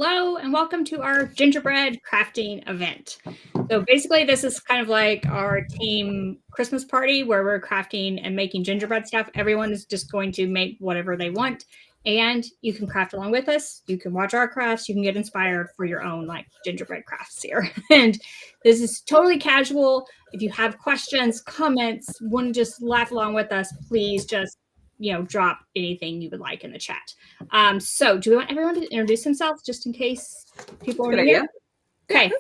Hello and welcome to our gingerbread crafting event. So basically this is kind of like our team Christmas party where we're crafting and making gingerbread stuff. Everyone is just going to make whatever they want and you can craft along with us. You can watch our crafts. You can get inspired for your own like gingerbread crafts here. And this is totally casual. If you have questions, comments, want to just laugh along with us, please just drop anything you would like in the chat. So do we want everyone to introduce themselves just in case people are new here? Okay.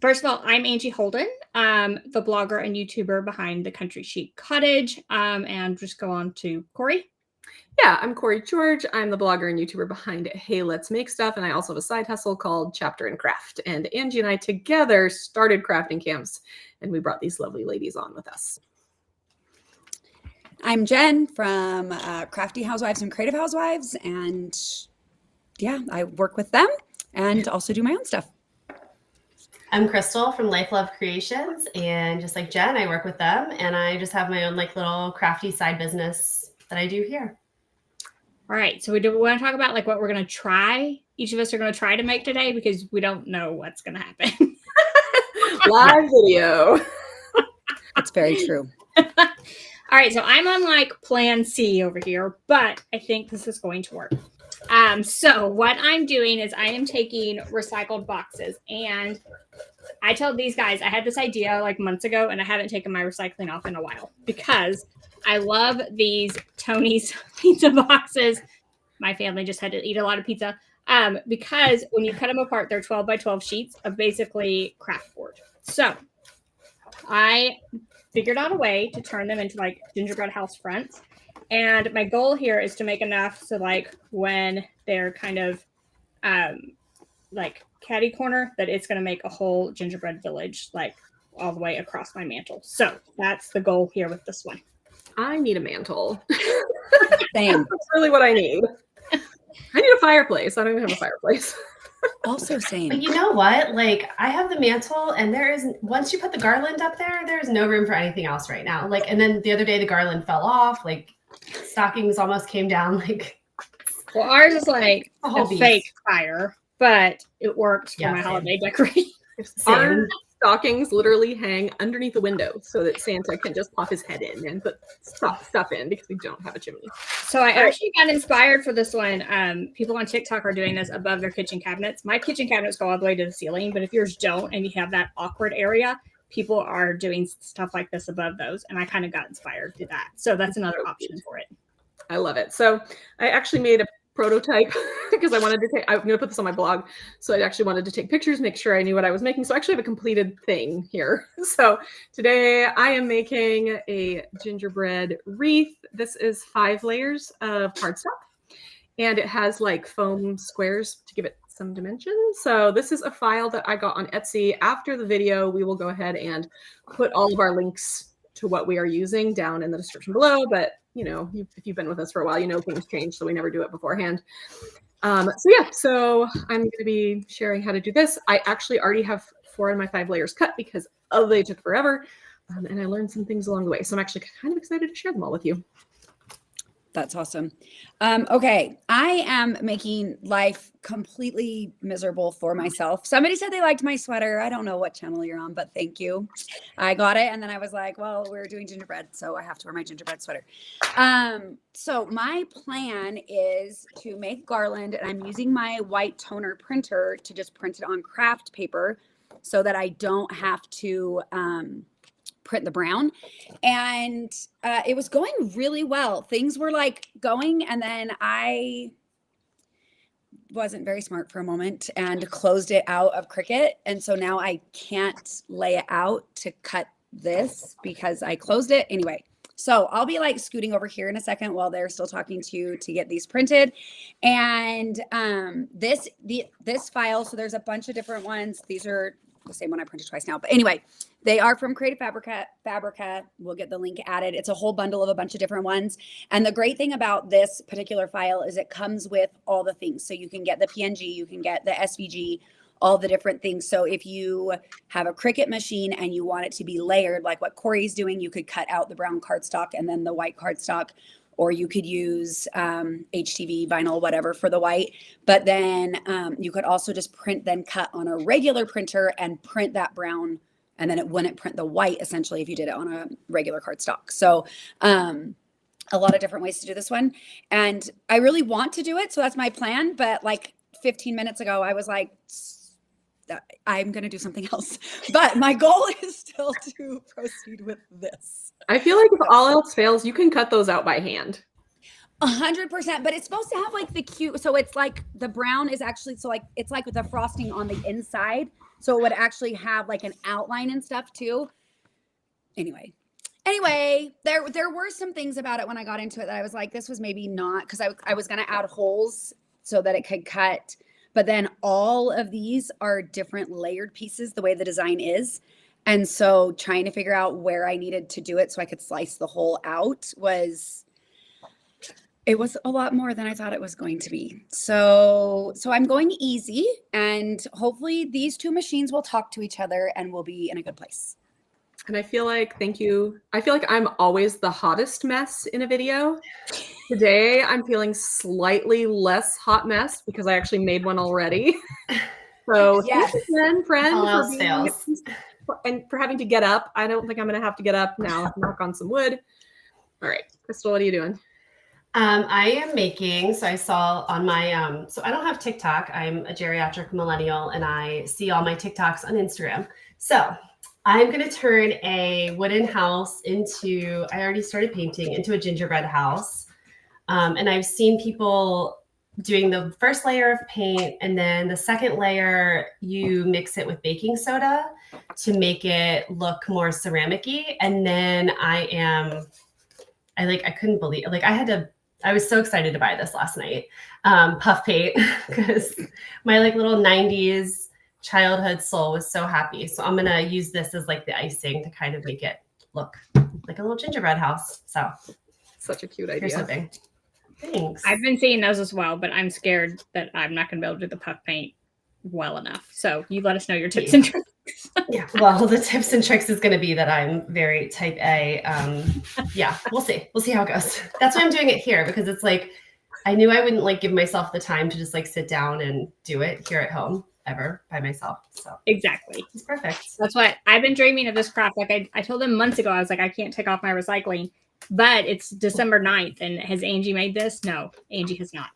First of all, I'm Angie Holden, the blogger and YouTuber behind the Country Chic Cottage. And just go on to Corey. Yeah, I'm Corey George. I'm the blogger and YouTuber behind Hey Let's Make Stuff. And I also have a side hustle called Chapter and Craft. And Angie and I together started crafting camps and we brought these lovely ladies on with us. I'm Jen from Crafty Housewives and Creative Housewives, and yeah, I work with them and also do my own stuff. I'm Crystal from Life Love Creations, and just like Jen, I work with them, and I just have my own like little crafty side business that I do here. All right, so we want to talk about like what we're going to try. Each of us are going to try to make today because we don't know what's going to happen. Live video. That's very true. All right, so I'm on like plan C over here, but I think this is going to work. So what I'm doing is I am taking recycled boxes, and I told these guys I had this idea like months ago, and I haven't taken my recycling off in a while because I love these Tony's pizza boxes. My family just had to eat a lot of pizza because when you cut them apart, they're 12 by 12 sheets of basically craft board. So I figured out a way to turn them into like gingerbread house fronts. And my goal here is to make enough so like when they're kind of like catty corner that it's going to make a whole gingerbread village like all the way across my mantle. So that's the goal here with this one. I need a mantle. Same. That's really what I need. I need a fireplace. I don't even have a fireplace. Also same. But you know what? Like I have the mantle, and there is once you put the garland up there, there's no room for anything else right now. Like, and then the other day the garland fell off. Like stockings almost came down. Like, well, ours is like a fake fire, but it works for my holiday decoration. Our stockings literally hang underneath the window so that Santa can just pop his head in and put stuff in because we don't have a chimney. So I actually got inspired for this one. People on TikTok are doing this above their kitchen cabinets. My kitchen cabinets go all the way to the ceiling, but if yours don't and you have that awkward area, people are doing stuff like this above those. And I kind of got inspired to that. So that's another option for it. I love it. So I actually made a prototype because I wanted to take, I'm going to put this on my blog. So I actually wanted to take pictures, make sure I knew what I was making. So I actually have a completed thing here. So today I am making a gingerbread wreath. This is 5 layers of cardstock and it has like foam squares to give it some dimension. So this is a file that I got on Etsy. After the video, we will go ahead and put all of our links to what we are using down in the description below. But you know, if you've been with us for a while, you know things change, so we never do it beforehand. So I'm going to be sharing how to do this. I actually already have 4 of my 5 layers cut because they took forever, and I learned some things along the way. So I'm actually kind of excited to share them all with you. That's awesome. Okay, I am making life completely miserable for myself. Somebody said they liked my sweater. I don't know what channel you're on, but thank you. I got it. And then I was like, well, we're doing gingerbread, so I have to wear my gingerbread sweater. So my plan is to make garland, and I'm using my white toner printer to just print it on craft paper so that I don't have to print the brown. And it was going really well. Things were like going, and then I wasn't very smart for a moment and closed it out of Cricut. And so now I can't lay it out to cut this because I closed it anyway. So I'll be like scooting over here in a second while they're still talking to you to get these printed. And this file, so there's a bunch of different ones. These are the same one I printed twice now. But anyway, they are from Creative Fabrica. We'll get the link added. It's a whole bundle of a bunch of different ones. And the great thing about this particular file is it comes with all the things. So you can get the PNG, you can get the SVG, all the different things. So if you have a Cricut machine and you want it to be layered, like what Corey's doing, you could cut out the brown cardstock and then the white cardstock. or you could use HTV, vinyl, whatever for the white. But then you could also just then cut on a regular printer and print that brown, and then it wouldn't print the white essentially if you did it on a regular cardstock. So a lot of different ways to do this one. And I really want to do it. So that's my plan. But like 15 minutes ago, I was like, I'm going to do something else. But my goal is still to proceed with this. I feel like if all else fails, you can cut those out by hand. 100%. But it's supposed to have like the cute. So it's like the brown is actually, so like, it's like with the frosting on the inside. So it would actually have like an outline and stuff too. Anyway, there were some things about it when I got into it that I was like, this was maybe not, because I was going to add holes so that it could cut. But then all of these are different layered pieces, the way the design is. And so trying to figure out where I needed to do it so I could slice the hole out was a lot more than I thought it was going to be. So I'm going easy, and hopefully these two machines will talk to each other and we'll be in a good place. And I feel like, thank you. I feel like I'm always the hottest mess in a video. Today, I'm feeling slightly less hot mess because I actually made one already. So yes, thank you again, friend, All else fails. and for having to get up. I don't think I'm going to have to get up now. Knock on some wood. All right, Crystal, what are you doing? I am making, so I saw on my, so I don't have TikTok. I'm a geriatric millennial and I see all my TikToks on Instagram. So I'm going to turn a wooden house into, I already started painting, into a gingerbread house. And I've seen people doing the first layer of paint, and then the second layer, you mix it with baking soda to make it look more ceramic-y. And then I couldn't believe, I was so excited to buy this last night. Puff paint, because my like little 90s childhood soul was so happy. So I'm going to use this as like the icing to kind of make it look like a little gingerbread house. So such a cute idea. Here's something. Thanks. I've been seeing those as well, but I'm scared that I'm not going to be able to do the puff paint well enough. So you let us know your tips and tricks. Yeah. Well, the tips and tricks is going to be that I'm very type A. Yeah, we'll see. We'll see how it goes. That's why I'm doing it here, because it's like, I knew I wouldn't like give myself the time to just like sit down and do it here at home ever by myself. So Exactly. it's perfect. That's what I've been dreaming of, this craft. Like I told them months ago, I was like, I can't take off my recycling, but it's December 9th. And has Angie made this? No, Angie has not.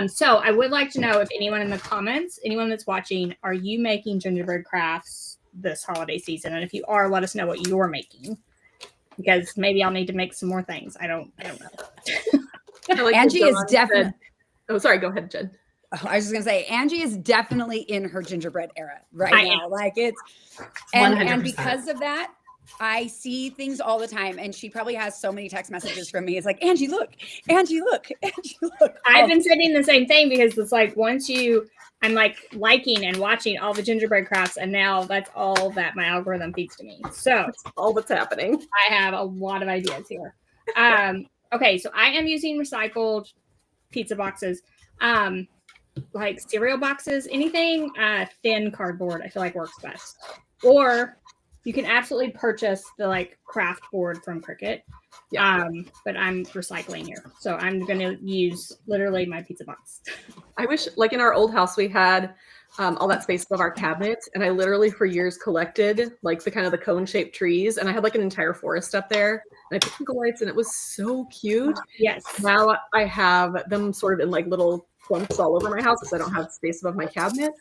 So I would like to know if anyone in the comments, anyone that's watching, are you making gingerbread crafts this holiday season? And if you are, let us know what you're making, because maybe I'll need to make some more things. I don't know. Like Angie is definitely. Oh, sorry. Go ahead, Jen. Oh, I was just gonna say, Angie is definitely in her gingerbread era right now. Like it's, and 100%. because of that, I see things all the time, and she probably has so many text messages from me. It's like, Angie, look, Angie, look, Angie, look. I've been saying the same thing, because it's like I'm like liking and watching all the gingerbread crafts, and now that's all that my algorithm feeds to me. So That's all that's happening. I have a lot of ideas here. Okay, so I am using recycled pizza boxes, like cereal boxes, anything thin cardboard I feel like works best. Or you can absolutely purchase the like craft board from Cricut. Yeah. But I'm recycling here. So I'm going to use literally my pizza box. I wish, like in our old house, we had all that space above our cabinets, and I literally for years collected like the kind of the cone-shaped trees, and I had like an entire forest up there, and I put twinkle lights, and it was so cute. Yes. Now I have them sort of in like little clumps all over my house because I don't have space above my cabinet.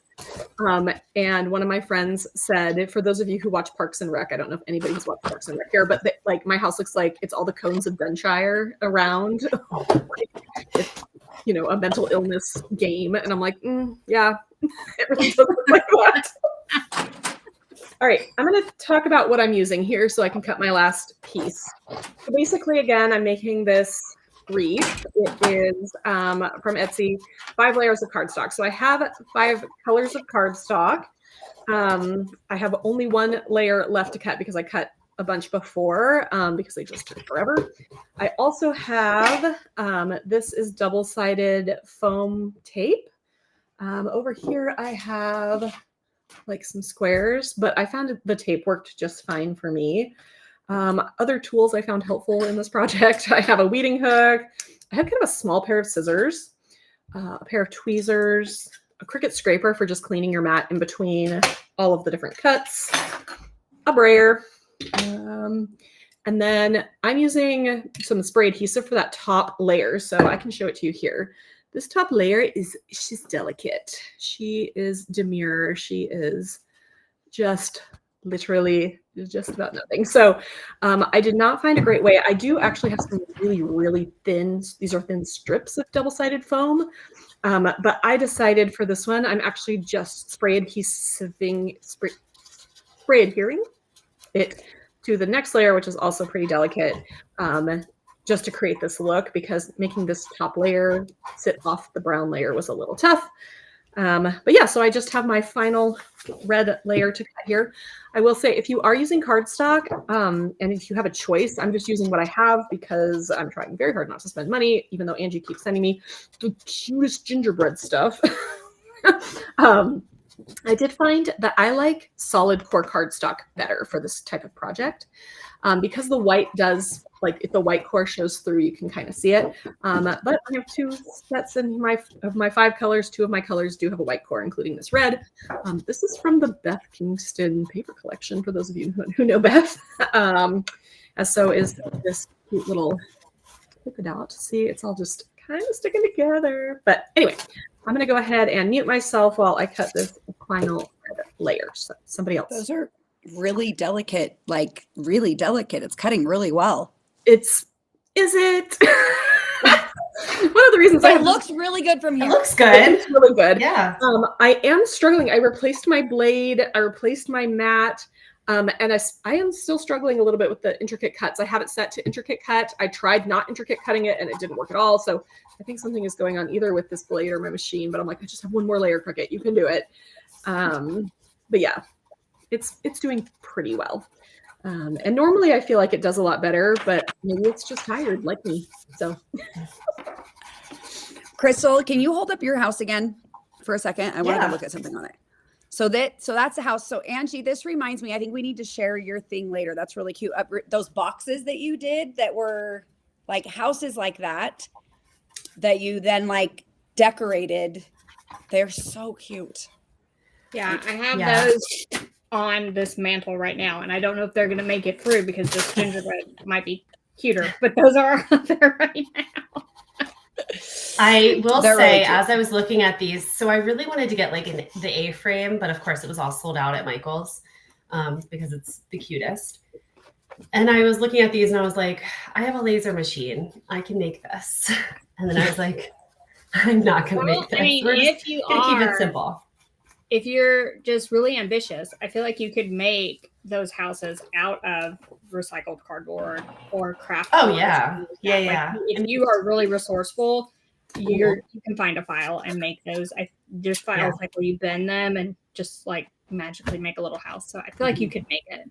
And one of my friends said, for those of you who watch Parks and Rec, I don't know if anybody's watched Parks and Rec here, but like my house looks like it's all the cones of Denshire around. It's, you know, a mental illness game. And I'm like, yeah, it really does look like that. All right, I'm going to talk about what I'm using here so I can cut my last piece. So basically, again, I'm making this wreath. It is from Etsy, 5 layers of cardstock. So I have 5 colors of cardstock. I have only 1 layer left to cut because I cut a bunch before because they just took forever. I also have, this is double-sided foam tape. Over here I have like some squares, but I found the tape worked just fine for me. Other tools I found helpful in this project. I have a weeding hook. I have kind of a small pair of scissors, a pair of tweezers, a Cricut scraper for just cleaning your mat in between all of the different cuts, a brayer, and then I'm using some spray adhesive for that top layer. So I can show it to you here. This top layer she's delicate. She is demure. She is just literally just about nothing. So I did not find a great way. I do actually have some really, really thin, these are thin strips of double-sided foam. But I decided for this one, I'm actually just spray adhering it to the next layer, which is also pretty delicate, just to create this look, because making this top layer sit off the brown layer was a little tough. But yeah, so I just have my final red layer to cut here. I will say, if you are using cardstock, and if you have a choice, I'm just using what I have because I'm trying very hard not to spend money, even though Angie keeps sending me the cutest gingerbread stuff. I did find that I like solid core cardstock better for this type of project, because the white does, like, if the white core shows through, you can kind of see it. But I have 2 sets in my 5 colors. 2 of my colors do have a white core, including this red. This is from the Beth Kingston paper collection, for those of you who know Beth. As so is this cute little polka dot. See, it's all just kind of sticking together. But anyway, I'm going to go ahead and mute myself while I cut this final layer. So somebody else. Those are really delicate, like really delicate. It's cutting really well. Is it? One of the reasons It looks really good from here. It looks good. It's really good. Yeah. I am struggling. I replaced my blade. I replaced my mat. And I am still struggling a little bit with the intricate cuts. I have it set to intricate cut. I tried not intricate cutting it and it didn't work at all. So I think something is going on either with this blade or my machine, but I'm like, I just have one more layer, Cricut. You can do it. But yeah, it's doing pretty well. And normally I feel like it does a lot better, but maybe it's just tired like me. So Crystal, can you hold up your house again for a second? I wanted Yeah. to look at something on it. So that's the house. So Angie, this reminds me, I think we need to share your thing later. That's really cute. Those boxes that you did that were like houses like that you then like decorated. They're so cute. Yeah, I have those on this mantle right now, and I don't know if they're going to make it through because this gingerbread might be cuter, but those are out there right now. I will They're say, really cute. as I was looking at these, so I really wanted to get like the A-frame, but of course it was all sold out at Michael's, because it's the cutest. And I was looking at these and I was like, I have a laser machine. I can make this. And then I was like, I'm not going to make this. I mean, We're if you going to keep it are, simple. if you're just really ambitious, I feel like you could make those houses out of recycled cardboard or craft. Oh, boards. yeah. Yeah, Like, yeah. if you are really resourceful, you can find a file and make those. There's files like where you bend them and just like magically make a little house. So I feel like you could make it.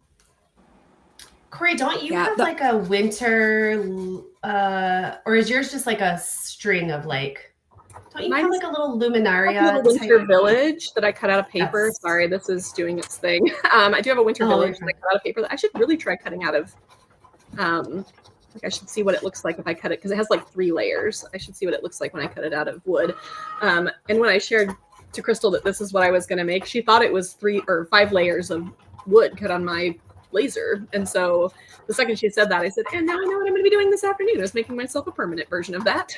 Corey, don't you have like a winter, or is yours just like a string of like, don't you have like a little luminaria? A winter village that I cut out of paper. Sorry, this is doing its thing. I do have a winter village that I cut out of paper that I should really try cutting out of. Like I should see what it looks like if I cut it, because it has like 3 layers. I should see what it looks like when I cut it out of wood. And when I shared to Crystal that this is what I was going to make, she thought it was 3 or 5 layers of wood cut on my laser. And so the second she said that, I said, and now I know what I'm going to be doing this afternoon. I was making myself a permanent version of that.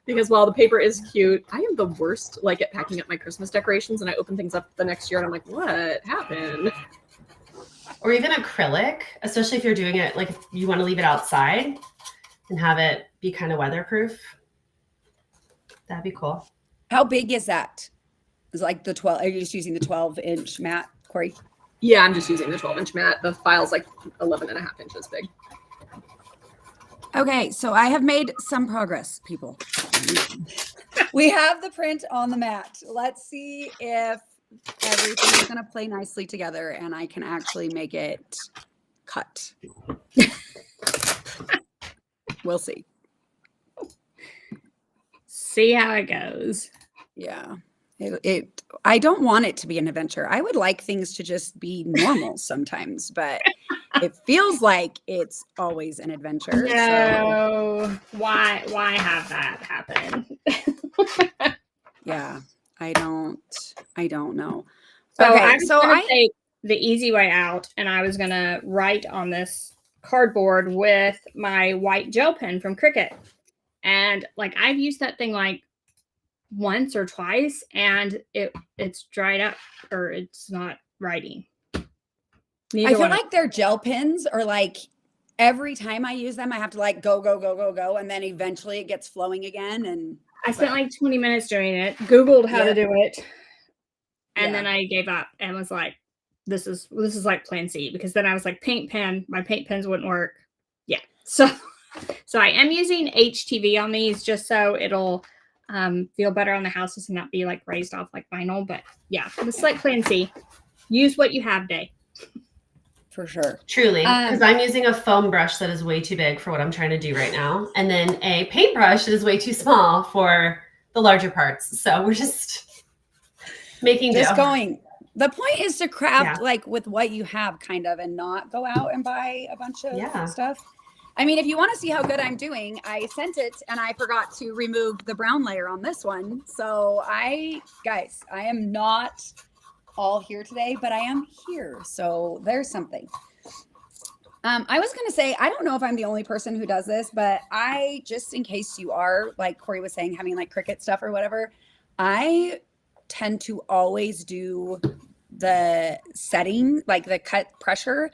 Because while the paper is cute, I am the worst like at packing up my Christmas decorations, and I open things up the next year and I'm like, what happened? Or even acrylic, especially if you're doing it like if you want to leave it outside and have it be kind of weatherproof. That'd be cool. How big is that? Is like the 12? Are you just using the 12-inch mat, Corey? Yeah, I'm just using the 12-inch mat. The file's like 11.5 inches big. Okay, so I have made some progress, people. We have the print on the mat. Let's see if everything is going to play nicely together and I can actually make it cut. We'll see. See how it goes. Yeah. I don't want it to be an adventure. I would like things to just be normal sometimes, but it feels like it's always an adventure. So No. Why have that happen? yeah, I don't know. So Okay, I was so gonna I take the easy way out, and I was gonna write on this cardboard with my white gel pen from Cricut. And like I've used that thing like once or twice, and it's dried up or it's not writing. I feel like their gel pens are like every time I use them, I have to like go, and then eventually it gets flowing again. And I spent like 20 minutes doing it, Googled how to Yeah. do it, and Yeah. then I gave up and was like, this is like plan C, because then I was like, paint pen, my paint pens wouldn't work. Yeah. So I am using HTV on these just so it'll feel better on the houses and not be like raised off like vinyl. But yeah, this is like plan C. Use what you have, Day. For sure. Truly, because I'm using a foam brush that is way too big for what I'm trying to do right now, and then a paintbrush that is way too small for the larger parts. So we're just making Just do. going. The point is to craft like with what you have, kind of, and not go out and buy a bunch of stuff. I mean, if you want to see how good I'm doing, I sent it and I forgot to remove the brown layer on this one. So guys, I am not all here today, but I am here. So there's something. I was going to say, I don't know if I'm the only person who does this, but just in case you are, like Corey was saying, having like Cricut stuff or whatever, I tend to always do the setting, like the cut pressure.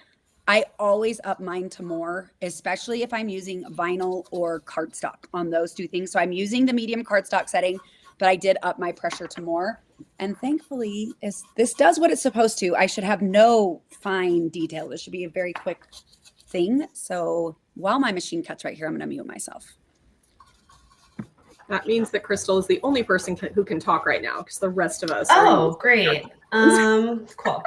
I always up mine to more, especially if I'm using vinyl or cardstock on those two things. So I'm using the medium cardstock setting, but I did up my pressure to more. And thankfully, this does what it's supposed to. I should have no fine detail. This should be a very quick thing. So while my machine cuts right here, I'm going to mute myself. That means that Crystal is the only person who can talk right now, because the rest of us. Oh, great. Cool.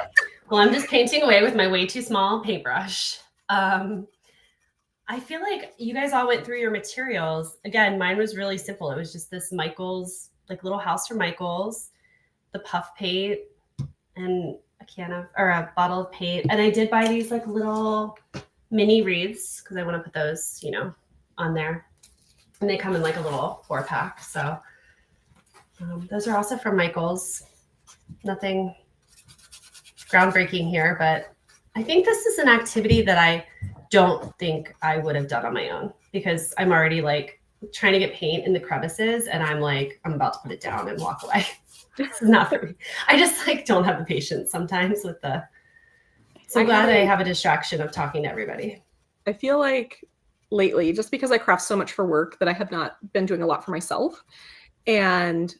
Well, I'm just painting away with my way too small paintbrush. I feel like you guys all went through your materials. Again, mine was really simple. It was just this Michaels, like little house for Michaels, the puff paint, and a bottle of paint. And I did buy these like little mini wreaths because I want to put those, on there. And they come in like a little 4-pack. So those are also from Michaels. Nothing groundbreaking here, but I think this is an activity that I don't think I would have done on my own, because I'm already like trying to get paint in the crevices and I'm about to put it down and walk away. This is not for me. I just like don't have the patience sometimes with so glad I have a distraction of talking to everybody. I feel like lately, just because I craft so much for work, that I have not been doing a lot for myself. And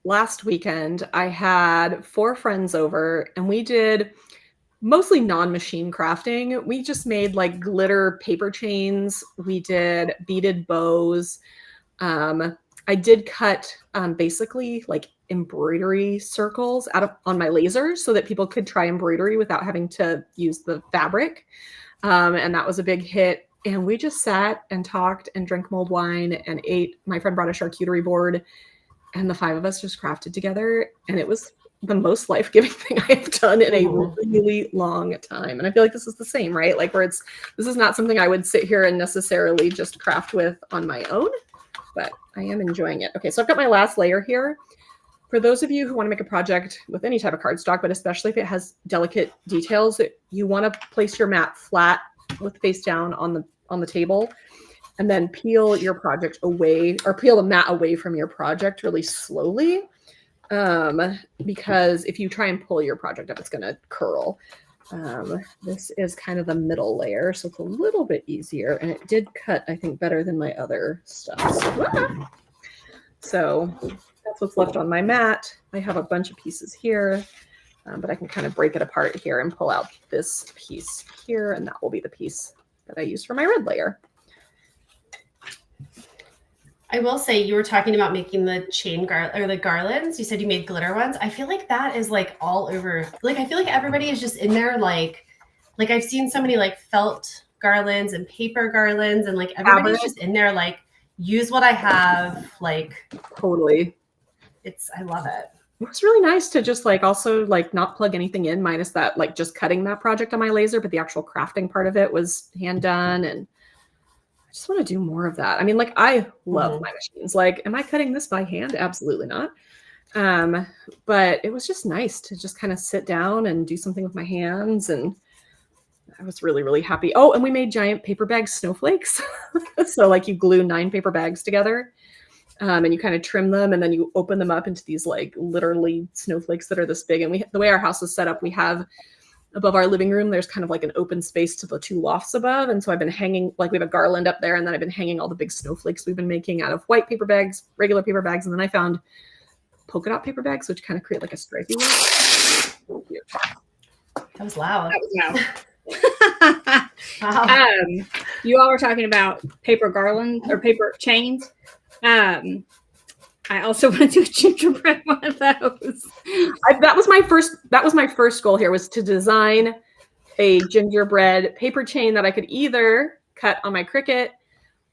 last weekend I had 4 friends over and we did mostly non-machine crafting. We just made like glitter paper chains. We did beaded bows. I did cut basically like embroidery circles on my laser so that people could try embroidery without having to use the fabric. And that was a big hit. And we just sat and talked and drank mulled wine and ate. My friend brought a charcuterie board and the 5 of us just crafted together. And it was the most life-giving thing I have done in a really long time. And I feel like this is the same, right? Like this is not something I would sit here and necessarily just craft with on my own, but I am enjoying it. Okay, so I've got my last layer here. For those of you who want to make a project with any type of cardstock, but especially if it has delicate details, you want to place your mat flat with face down on the table, and then peel your project away, or peel the mat away from your project really slowly. Because if you try and pull your project up, it's going to curl. This is kind of the middle layer, so it's a little bit easier, and it did cut, I think, better than my other stuff. So that's what's left on my mat. I have a bunch of pieces here, but I can kind of break it apart here and pull out this piece here, and that will be the piece that I use for my red layer. I will say, you were talking about making the the garlands. You said you made glitter ones. I feel like that is like all over. Like, I feel like everybody is just in there. Like I've seen so many like felt garlands and paper garlands, and like everybody's just in there. Like, use what I have. Like, totally. I love it. it was really nice to just like also like not plug anything in minus that like just cutting that project on my laser, but the actual crafting part of it was hand done. And I just want to do more of that. I mean, like I love my machines. Like, am I cutting this by hand? Absolutely not. But it was just nice to just kind of sit down and do something with my hands. And I was really, really happy. Oh, and we made giant paper bag snowflakes. So like you glue 9 paper bags together. And you kind of trim them and then you open them up into these like literally snowflakes that are this big. And the way our house is set up, we have above our living room, there's kind of like an open space to the 2 lofts above. And so I've been hanging, like we have a garland up there, and then I've been hanging all the big snowflakes we've been making out of white paper bags, regular paper bags. And then I found polka dot paper bags, which kind of create like a stripy look. That was loud. That was loud. Wow. You all were talking about paper garland or paper chains. I also want to do a gingerbread one of those. That was my first goal here, was to design a gingerbread paper chain that I could either cut on my Cricut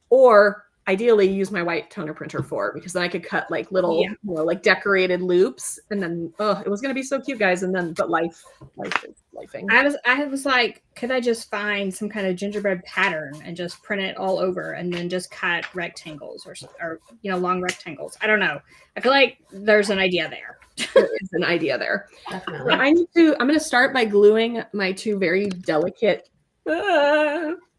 or ideally use my white toner printer for, because then I could cut like little, you know, like decorated loops, and then it was gonna be so cute, guys. And then, but life is lifing. I was like, could I just find some kind of gingerbread pattern and just print it all over, and then just cut rectangles or you know, long rectangles? I don't know. I feel like there's an idea there. There is an idea there. Definitely. I'm gonna start by gluing my 2 very delicate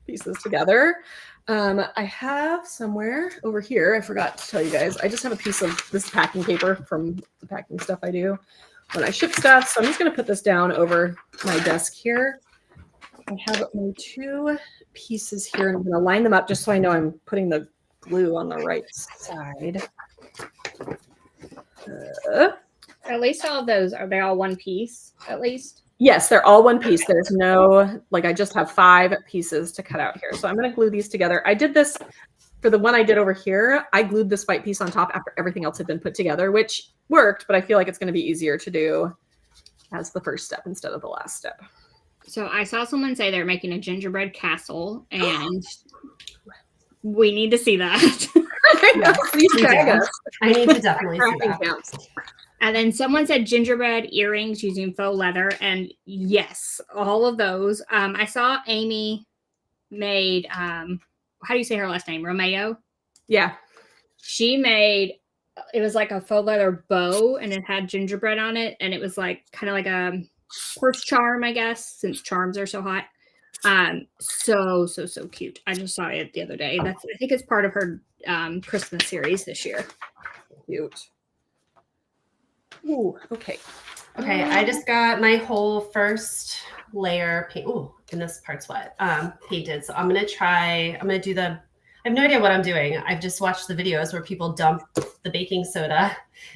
pieces together. I have somewhere over here, I forgot to tell you guys, I just have a piece of this packing paper from the packing stuff I do when I ship stuff. So I'm just going to put this down over my desk here. I have my 2 pieces here, and I'm going to line them up just so I know I'm putting the glue on the right side. At least all of those, are they all one piece at least? Yes, they're all one piece. There's no, like, I just have 5 pieces to cut out here. So I'm going to glue these together. I did this for the one I did over here. I glued this white piece on top after everything else had been put together, which worked, but I feel like it's going to be easier to do as the first step instead of the last step. So I saw someone say they're making a gingerbread castle, and we need to see that. Please tag us. I need to definitely see that. And then someone said gingerbread earrings using faux leather. And yes, all of those. I saw Amy made, how do you say her last name? Romeo? Yeah. She made, it was like a faux leather bow, and it had gingerbread on it. And it was like kind of like a horse charm, I guess, since charms are so hot. So cute. I just saw it the other day. I think it's part of her Christmas series this year. Cute. Ooh, okay. Okay, I just got my whole first layer paint. Ooh, and this part's wet. Painted. So I'm gonna do the, I have no idea what I'm doing. I've just watched the videos where people dump the baking soda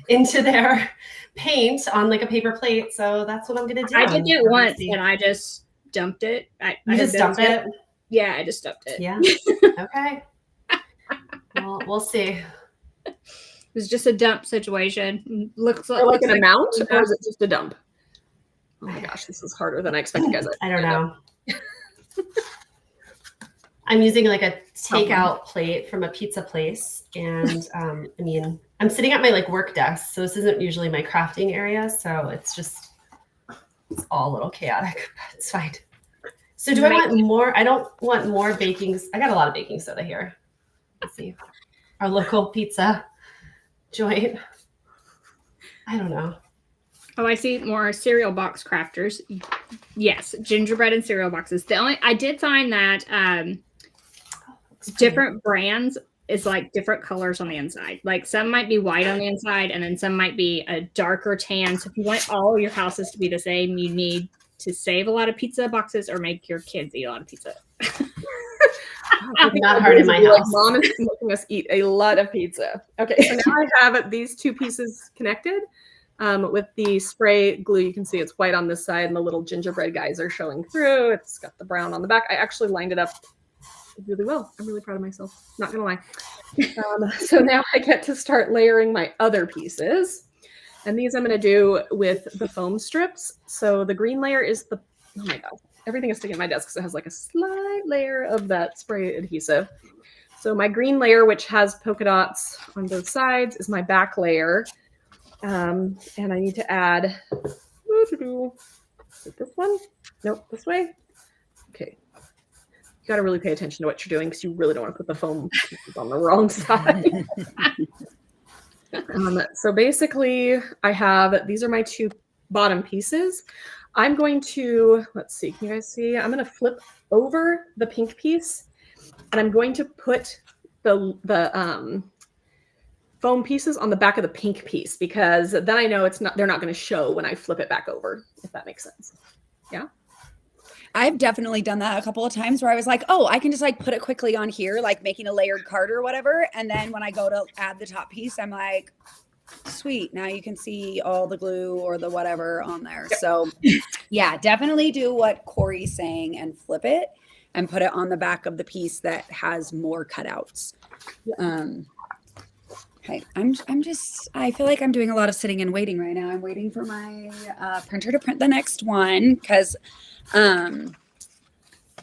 into their paint on like a paper plate. So that's what I'm gonna do. I did it once and I just dumped it. I just dumped it? Yeah, I just dumped it. Yeah. Okay. Well, we'll see. It was just a dump situation. Looks like an amount, or is it just a dump? Oh my gosh, this is harder than I expected, guys. I don't know. I'm using like a takeout plate from a pizza place, and I mean, I'm sitting at my like work desk, so this isn't usually my crafting area, so it's all a little chaotic, but it's fine. So do I want more? I don't want more baking. I got a lot of baking soda here. Let's see. Our local pizza joint. I don't know. Oh, I see more cereal box crafters. Yes, gingerbread and cereal boxes. I did find that different brands is like different colors on the inside. Like some might be white on the inside, and then some might be a darker tan. So if you want all your houses to be the same, you need to save a lot of pizza boxes or make your kids eat a lot of pizza. Not hard in my house. Like, Mom is making us eat a lot of pizza. Okay, so now I have these 2 pieces connected with the spray glue. You can see it's white on this side, and the little gingerbread guys are showing through. It's got the brown on the back. I actually lined it up really well. I'm really proud of myself. Not gonna lie. So now I get to start layering my other pieces, and these I'm gonna do with the foam strips. So the green layer is oh my god. Everything is sticking at my desk because it has like a slight layer of that spray adhesive. So my green layer, which has polka dots on both sides, is my back layer. And I need to add, is it this one? Nope, this way. Okay. You got to really pay attention to what you're doing because you really don't want to put the foam on the wrong side. So basically I have, these are my two bottom pieces. I'm going to, let's see, can you guys see? I'm going to flip over the pink piece and I'm going to put the foam pieces on the back of the pink piece because then I know they're not going to show when I flip it back over, if that makes sense. Yeah. I've definitely done that a couple of times where I was like, oh, I can just like put it quickly on here, like making a layered card or whatever. And then when I go to add the top piece, I'm like, sweet. Now you can see all the glue or the whatever on there. Yep. So yeah, definitely do what Corey's saying and flip it and put it on the back of the piece that has more cutouts. Okay, I feel like I'm doing a lot of sitting and waiting right now. I'm waiting for my printer to print the next one because I'm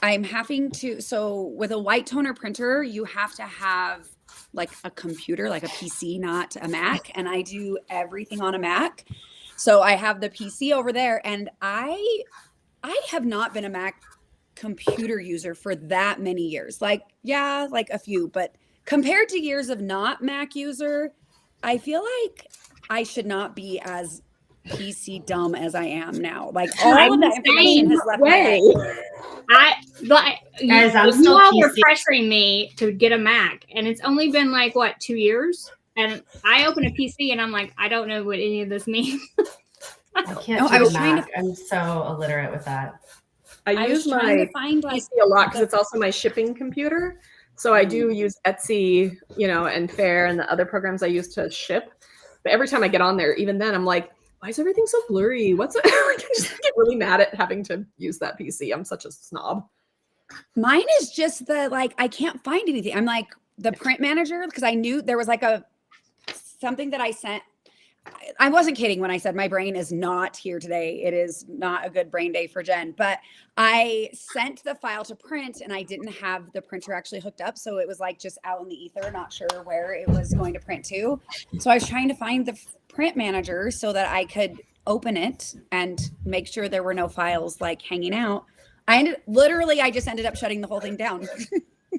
having to, so with a white toner printer, you have to have like a computer, like a PC, not a Mac. And I do everything on a Mac. So I have the PC over there and I have not been a Mac computer user for that many years. Like, yeah, like a few, but compared to years of not Mac user, I feel like I should not be as PC dumb as I am now. Like all of that information has left my head. Guys, I'm still all were pressuring me to get a Mac, and it's only been like what 2 years, and I open a PC and I'm like, I don't know what any of this means. I can't do Mac. I'm so illiterate with that. I use my PC a lot because it's also my shipping computer. So I do use Etsy, and Fair and the other programs I use to ship. But every time I get on there, even then, I'm like, why is everything so blurry? What's it? I just get really mad at having to use that PC. I'm such a snob. Mine is just I can't find anything. I'm like the print manager because I knew there was like something that I sent. I wasn't kidding when I said my brain is not here today. It is not a good brain day for Jen, but I sent the file to print and I didn't have the printer actually hooked up. So it was like just out in the ether, not sure where it was going to print to. So I was trying to find the print manager so that I could open it and make sure there were no files like hanging out. I just ended up shutting the whole thing down.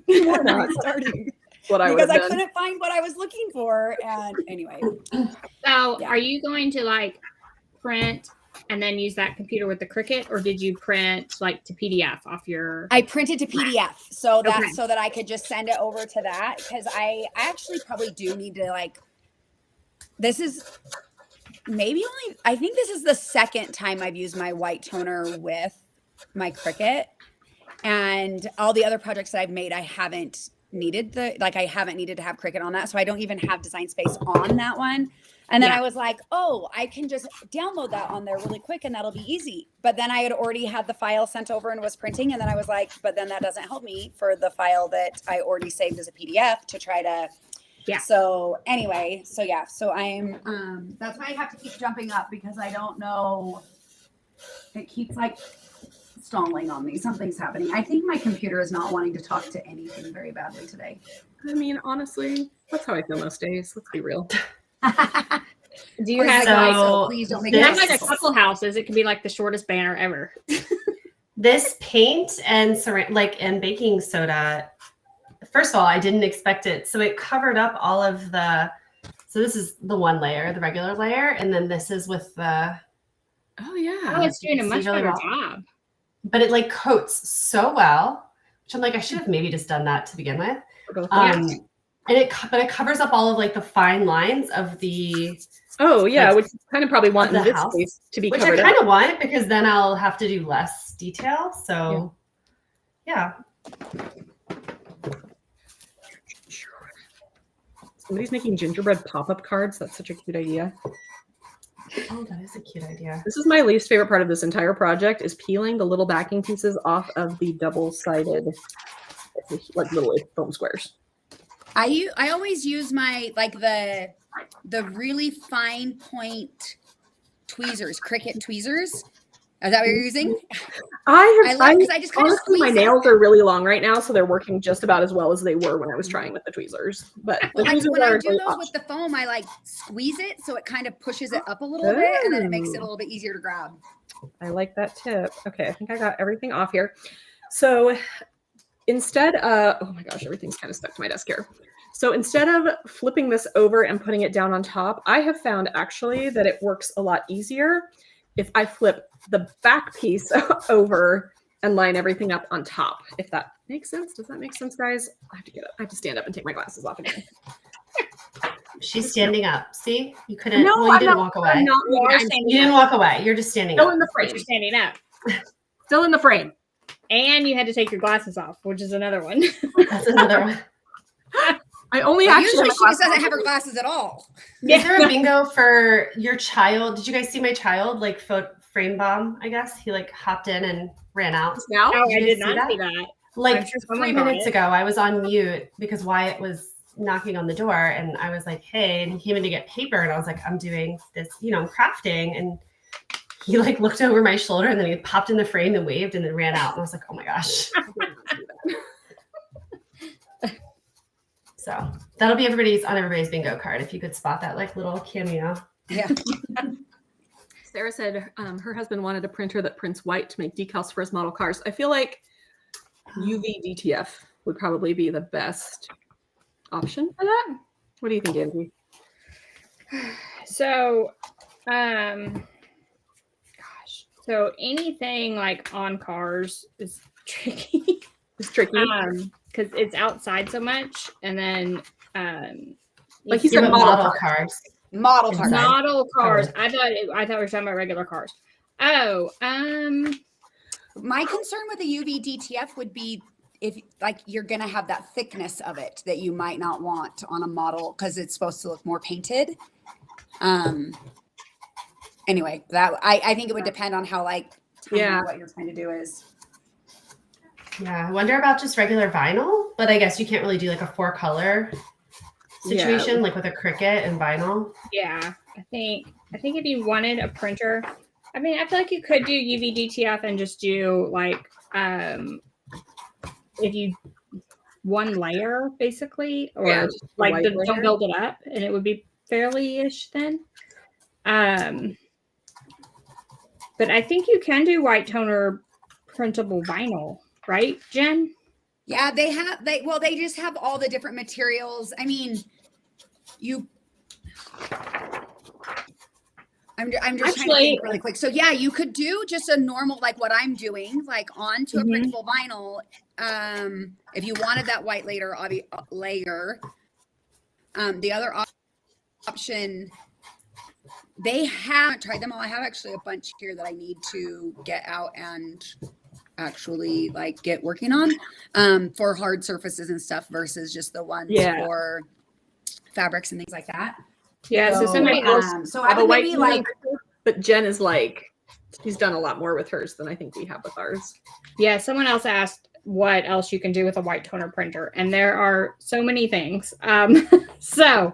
Not starting. Because I couldn't find what I was looking for. And anyway. So are you going to like print and then use that computer with the Cricut, or did you print like to PDF off your? I printed to PDF. So that's so that I could just send it over to that. Because I actually probably do need to this is maybe I think this is the second time I've used my white toner with my Cricut. And all the other projects that I've made, I haven't needed to have Cricut on that. So I don't even have Design Space on that one. And then I was like, oh, I can just download that on there really quick and that'll be easy. But then I had already had the file sent over and was printing. And then I was like, but then that doesn't help me for the file that I already saved as a PDF to try to. Yeah. So anyway, so I'm, that's why I have to keep jumping up because I don't know. It keeps stalling on me. Something's happening. I think my computer is not wanting to talk to anything very badly today. I mean, honestly, that's how I feel most days. Let's be real. Do you have please don't make it like a couple houses? It could be like the shortest banner ever. This paint and and baking soda. First of all, I didn't expect it, so it covered up all of the. So this is the one layer, the regular layer, and then this is with the. Oh yeah. Oh, it's doing a much better job. But it coats so well, which I'm like, I should have maybe just done that to begin with. And it covers up all of the fine lines of the. Oh yeah, which you kind of probably want in this space to be covered up. Which I kind of want because then I'll have to do less detail. So, yeah. Somebody's making gingerbread pop-up cards. That's such a cute idea. Oh, that is a cute idea. This is my least favorite part of this entire project is peeling the little backing pieces off of the double-sided little foam squares. I always use my the really fine point tweezers, Cricut tweezers, Is that what you're using? I love because I just kind of honestly, my squeeze it. nails are really long right now, so they're working just about as well as they were when I was trying with the tweezers. But the Well, like tweezers when are I a do great those with option. the foam, I like squeeze it so it kind of pushes it up a little bit, and then it makes it a Oh, little bit easier to grab. I like that tip. Okay, I think I got everything off here. So instead, oh my gosh, everything's kind of stuck to my desk here. So instead of flipping this over and putting it down on top, I have found actually that it works a lot easier if I flip the back piece over and line everything up on top. If that makes sense. Does that make sense, guys? I have to get up. I have to stand up and take my glasses off again. She's standing up. See, you couldn't. No, well, you I'm didn't not, walk away. I'm not You are moving. standing You didn't walk away. You're just standing Still up. in the But frame. you're standing up. Still in the frame. And you had to take your glasses off, which is another one. That's another one. I only But actually usually have she just glasses doesn't have her on. glasses at all. Is there a bingo for your child? Did you guys see my child like frame bomb? I guess he like hopped in and ran out. Now? Oh, Did I you did guys see not see that? that. Like I'm sure 3 someone got minutes it. ago, I was on mute because Wyatt was knocking on the door, and I was like, "Hey!" And he came in to get paper, and I was like, "I'm doing this, I'm crafting." And he like looked over my shoulder, and then he popped in the frame and waved, and then ran out. And I was like, "Oh my gosh!" So that'll be everybody's bingo card. If you could spot that like little cameo. Yeah. Sarah said her husband wanted a printer that prints white to make decals for his model cars. I feel like UV DTF would probably be the best option for that. What do you think, Angie? So, so anything like on cars is tricky. It's tricky. Because it's outside so much, and then Like you Yeah, said, but model model cars. cars. Model cars. model cars. I thought we were talking about regular cars. Oh, My concern with the UV DTF would be if like you're gonna have that thickness of it that you might not want on a model because it's supposed to look more painted. Anyway, that I think it would depend on how like tiny Yeah. what you're trying to do is. Yeah, I wonder about just regular vinyl, but I guess you can't really do like a 4-color situation like with a Cricut and vinyl. yeah. I think if you wanted a printer, I mean, I feel like you could do UV DTF and just do like if you one layer basically, or Yeah, just a like white don't layer. build it up, and it would be fairly-ish then. But I think you can do white toner printable vinyl, right, Jen? Yeah, they just have all the different materials. I mean, I'm just trying to Actually- think really quick. So yeah, you could do just a normal, like what I'm doing, like onto a Mhm. printable vinyl. If you wanted that white layer, the other option, they haven't tried them all. I have actually a bunch here that I need to get out and actually like get working on for hard surfaces and stuff versus just the ones Yeah. for fabrics and things like that. Yeah. So somebody else. So I I have a would white maybe toner like printer, but Jen is like, she's done a lot more with hers than I think we have with ours. Yeah, someone else asked what else you can do with a white toner printer, and there are so many things. So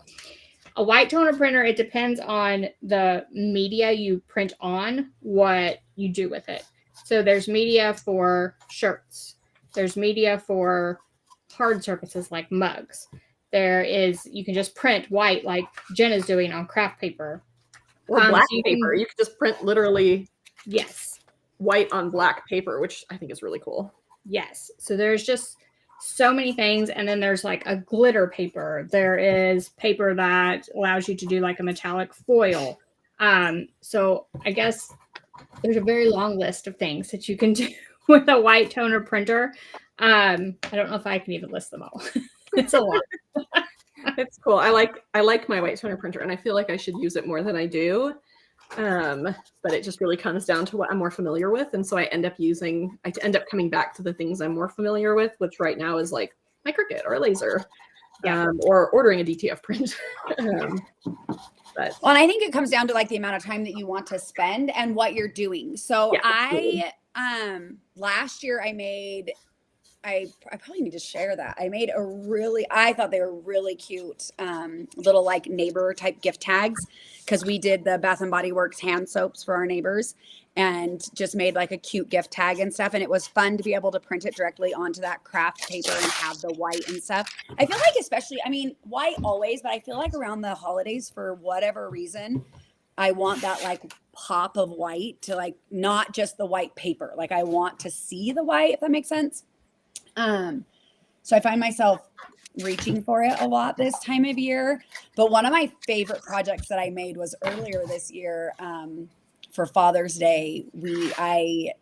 a white toner printer, it depends on the media you print on, what you do with it. So there's media for shirts. There's media for hard surfaces like mugs. You can just print white like Jen is doing on craft paper. Or black so you can- paper. You could just print literally Yes. white on black paper, which I think is really cool. Yes. So there's just so many things. And then there's like a glitter paper. There is paper that allows you to do like a metallic foil. So I guess there's a very long list of things that you can do with a white toner printer. I don't know if I can even list them all. It's a lot. It's cool. I like my white toner printer, and I feel like I should use it more than I do. But it just really comes down to what I'm more familiar with, and so I end up coming back to the things I'm more familiar with, which right now is like my Cricut or a laser, or ordering a DTF print. But Well, and I think it comes down to like the amount of time that you want to spend and what you're doing. So Yeah, absolutely. last year I probably need to share that. I thought they were really cute little like neighbor type gift tags. because we did the Bath and Body Works hand soaps for our neighbors and just made like a cute gift tag and stuff. And it was fun to be able to print it directly onto that craft paper and have the white and stuff. I feel like especially, I mean, white always, but I feel like around the holidays for whatever reason, I want that like pop of white to like, not just the white paper. Like I want to see the white, if that makes sense. So I find myself reaching for it a lot this time of year. But one of my favorite projects that I made was earlier this year, for Father's Day. I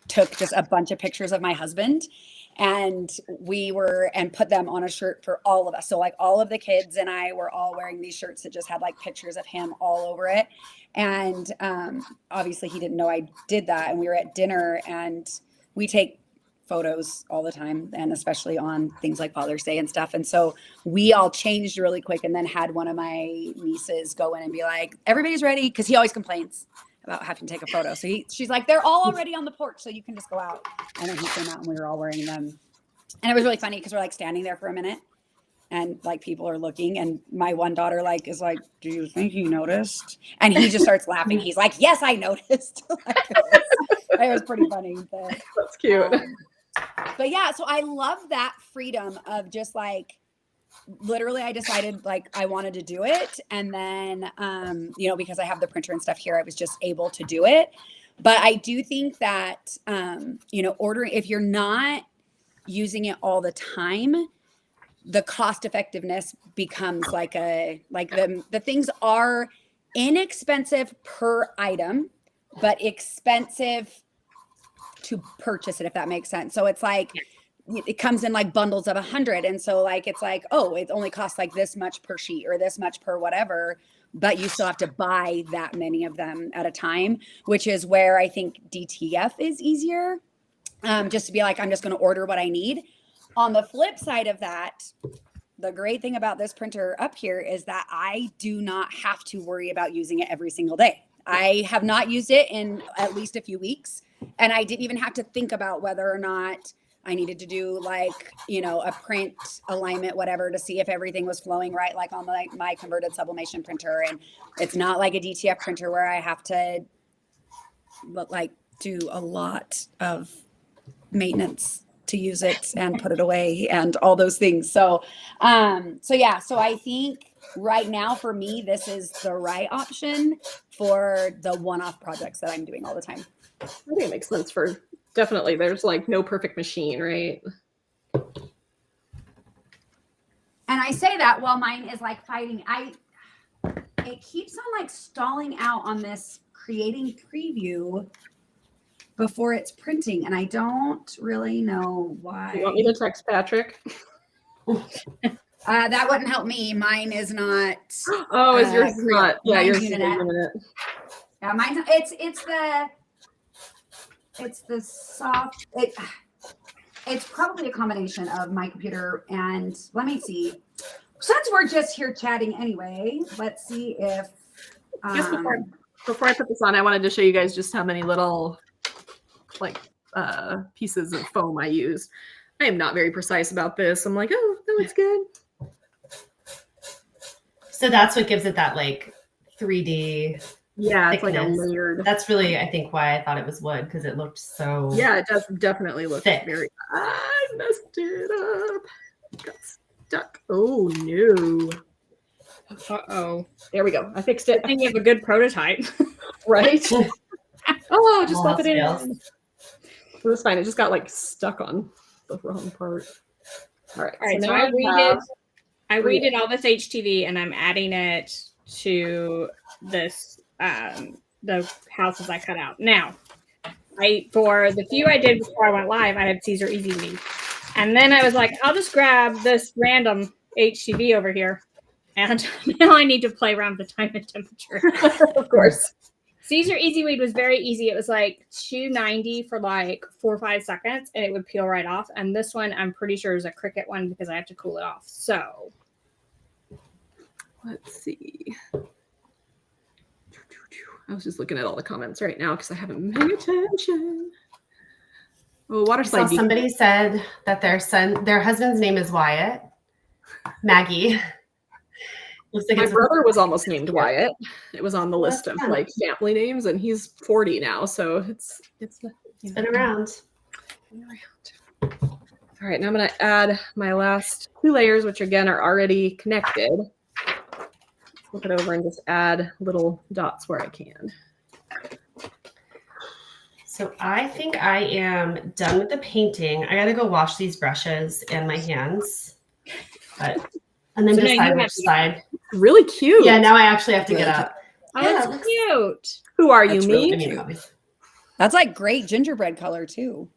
took just a bunch of pictures of my husband and put them on a shirt for all of us. So like all of the kids and I were all wearing these shirts that just had like pictures of him all over it. And obviously he didn't know I did that. And we were at dinner and we take photos all the time, and especially on things like Father's Day and stuff. And so we all changed really quick and then had one of my nieces go in and be like, everybody's ready. Because he always complains about having to take a photo. So she's like, they're all already on the porch, so you can just go out. And then he came out and we were all wearing them. And it was really funny because we're like standing there for a minute and like people are looking. And my one daughter like is like, do you think you noticed? And he just starts laughing. He's like, yes, I noticed. It was pretty funny. But, that's cute. But yeah, so I love that freedom of just like, literally I decided like I wanted to do it. And then, because I have the printer and stuff here, I was just able to do it. But I do think that, ordering, if you're not using it all the time, the cost effectiveness becomes the things are inexpensive per item, but expensive to purchase it, if that makes sense. So it's like, it comes in like bundles of 100. And so like, it's like, oh, it only costs like this much per sheet or this much per whatever, but you still have to buy that many of them at a time, which is where I think DTF is easier. Just to be like, I'm just going to order what I need. On the flip side of that, the great thing about this printer up here is that I do not have to worry about using it every single day. I have not used it in at least a few weeks. And I didn't even have to think about whether or not I needed to do like, a print alignment, whatever, to see if everything was flowing right, like on my converted sublimation printer. And it's not like a DTF printer where I have to do a lot of maintenance to use it and put it away and all those things. So I think right now for me, this is the right option for the one-off projects that I'm doing all the time. I think it makes sense for definitely. There's like no perfect machine, right? And I say that while mine is like fighting. It keeps on like stalling out on this creating preview before it's printing, and I don't really know why. You want me to text Patrick? That wouldn't help me. Mine is not. Oh, is yours not? Yeah, yours is internet. Yeah, mine's. It's the soft. It's probably a combination of my computer and let me see. Since we're just here chatting anyway, let's see if. Just before I put this on, I wanted to show you guys just how many little pieces of foam I used. I am not very precise about this. I'm like, oh no, it's good. So that's what gives it that like 3D. Yeah, thickness. it's like a layered. That's really, I think, why I thought it was wood, because it looked so. Yeah, it does definitely look thick. Very. I messed it up. Got stuck. Oh no. Uh-oh. There we go. I fixed it. I think you have a good prototype. Right? Oh, just pop it in. Fails. It was fine. It just got like stuck on the wrong part. All right. All right, so I redid all this HTV and I'm adding it to this the houses I cut out. Now, for the few I did before I went live, I had Caesar Easy Weed. And then I was like, I'll just grab this random HTV over here. And now I need to play around with the time and temperature. Of course. Caesar Easy Weed was very easy. It was like 290 for like 4 or 5 seconds and it would peel right off. And this one, I'm pretty sure is a Cricut one because I have to cool it off. So let's see. I was just looking at all the comments right now because I haven't been paying attention. Oh, water So slide. somebody said that their husband's name is Wyatt. Maggie. Looks like My it's brother was almost named Yeah. Wyatt. It was on the Well, list that's of fun. like family names, and he's 40 now, so it's been around. All right, now I'm going to add my last 2 layers, which again are already connected. Flip it over and just add little dots where I can. So I think I am done with the painting. I gotta go wash these brushes and my hands, and then So now you decide have which to- side. Really cute. Yeah, now I actually have to Really get cute. up. Oh, Yeah, that's it looks- cute. Who are you, That's me? really I need cute. copies. That's like great gingerbread color too.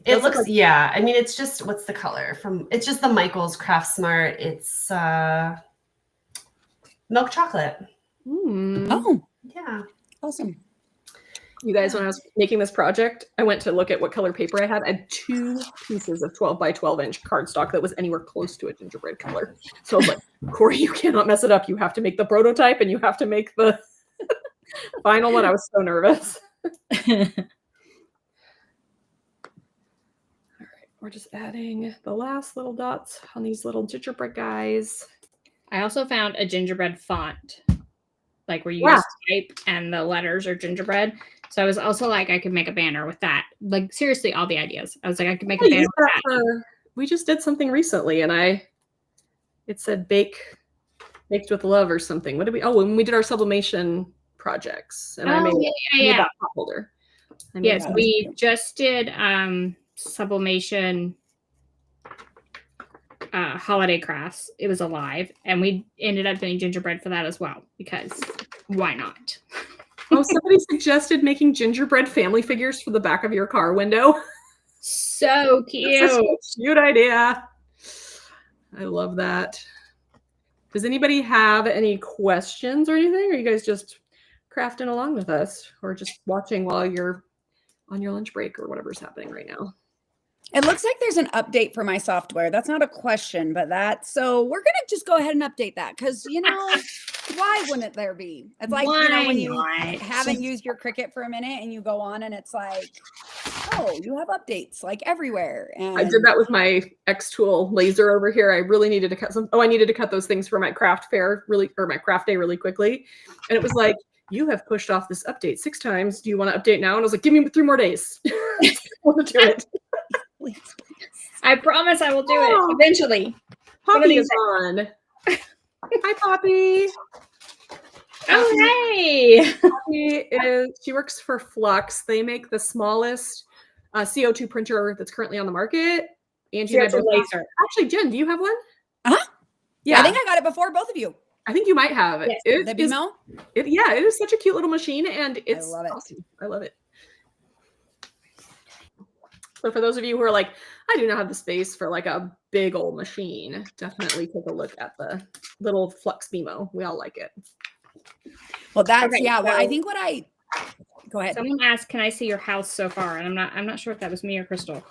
It Does look looks, like- yeah. I mean, it's just, what's the color from? It's just the Michaels Craft Smart. It's milk chocolate. Hmm. Oh, Yeah. awesome. You guys, when I was making this project, I went to look at what color paper I had. I had 2 pieces of 12 by 12 inch cardstock that was anywhere close to a gingerbread color. So I was like, Corey, you cannot mess it up. You have to make the prototype and you have to make the final one. I was so nervous. All right, we're just adding the last little dots on these little gingerbread guys. I also found a gingerbread font, like where you Yeah. just type and the letters are gingerbread. So I was also like, I could make a banner with that. Like seriously, all the ideas. I was like, I could make a I banner used with that that. we just did something recently and it said baked with love or something. What did we, when we did our sublimation projects and I made, yeah, made yeah. that pot holder. I made Yes, that. we just did sublimation holiday crafts. It was alive, and we ended up doing gingerbread for that as well because why not? Oh, somebody suggested making gingerbread family figures for the back of your car window. So cute. That's a cute idea. I love that. Does anybody have any questions or anything? Or are you guys just crafting along with us or just watching while you're on your lunch break or whatever's happening right now? It looks like there's an update for my software. That's not a question, but so we're gonna just go ahead and update that because why wouldn't there be? It's like Why when you not? haven't used your Cricut for a minute and you go on and it's like, oh, you have updates like everywhere. And I did that with my X-Tool laser over here. I really needed to cut some. Oh, I needed to cut those things for my craft fair my craft day really quickly. And it was like, you have pushed off this update 6 times. Do you want to update now? And I was like, give me 3 more days. I want to do it. Please. I promise I will do Oh. it eventually. Poppy is on. Hi, Poppy. Oh, hey. She works for Flux. They make the smallest CO2 printer that's currently on the market. Angie and I CO2 both have- laser. Actually, Jen, do you have one? Uh-huh. Yeah, I think I got it before both of you. I think you might have it. Yes. It The is- BMO? it is such a cute little machine, and it's love it. awesome. I love it. So for those of you who are like, I do not have the space for like a big old machine, definitely take a look at the little Flux BMO. We all like it. Well, that's Okay, Well, I so- think go ahead. Someone asked, "Can I see your house so far?" And I'm not sure if that was me or Crystal.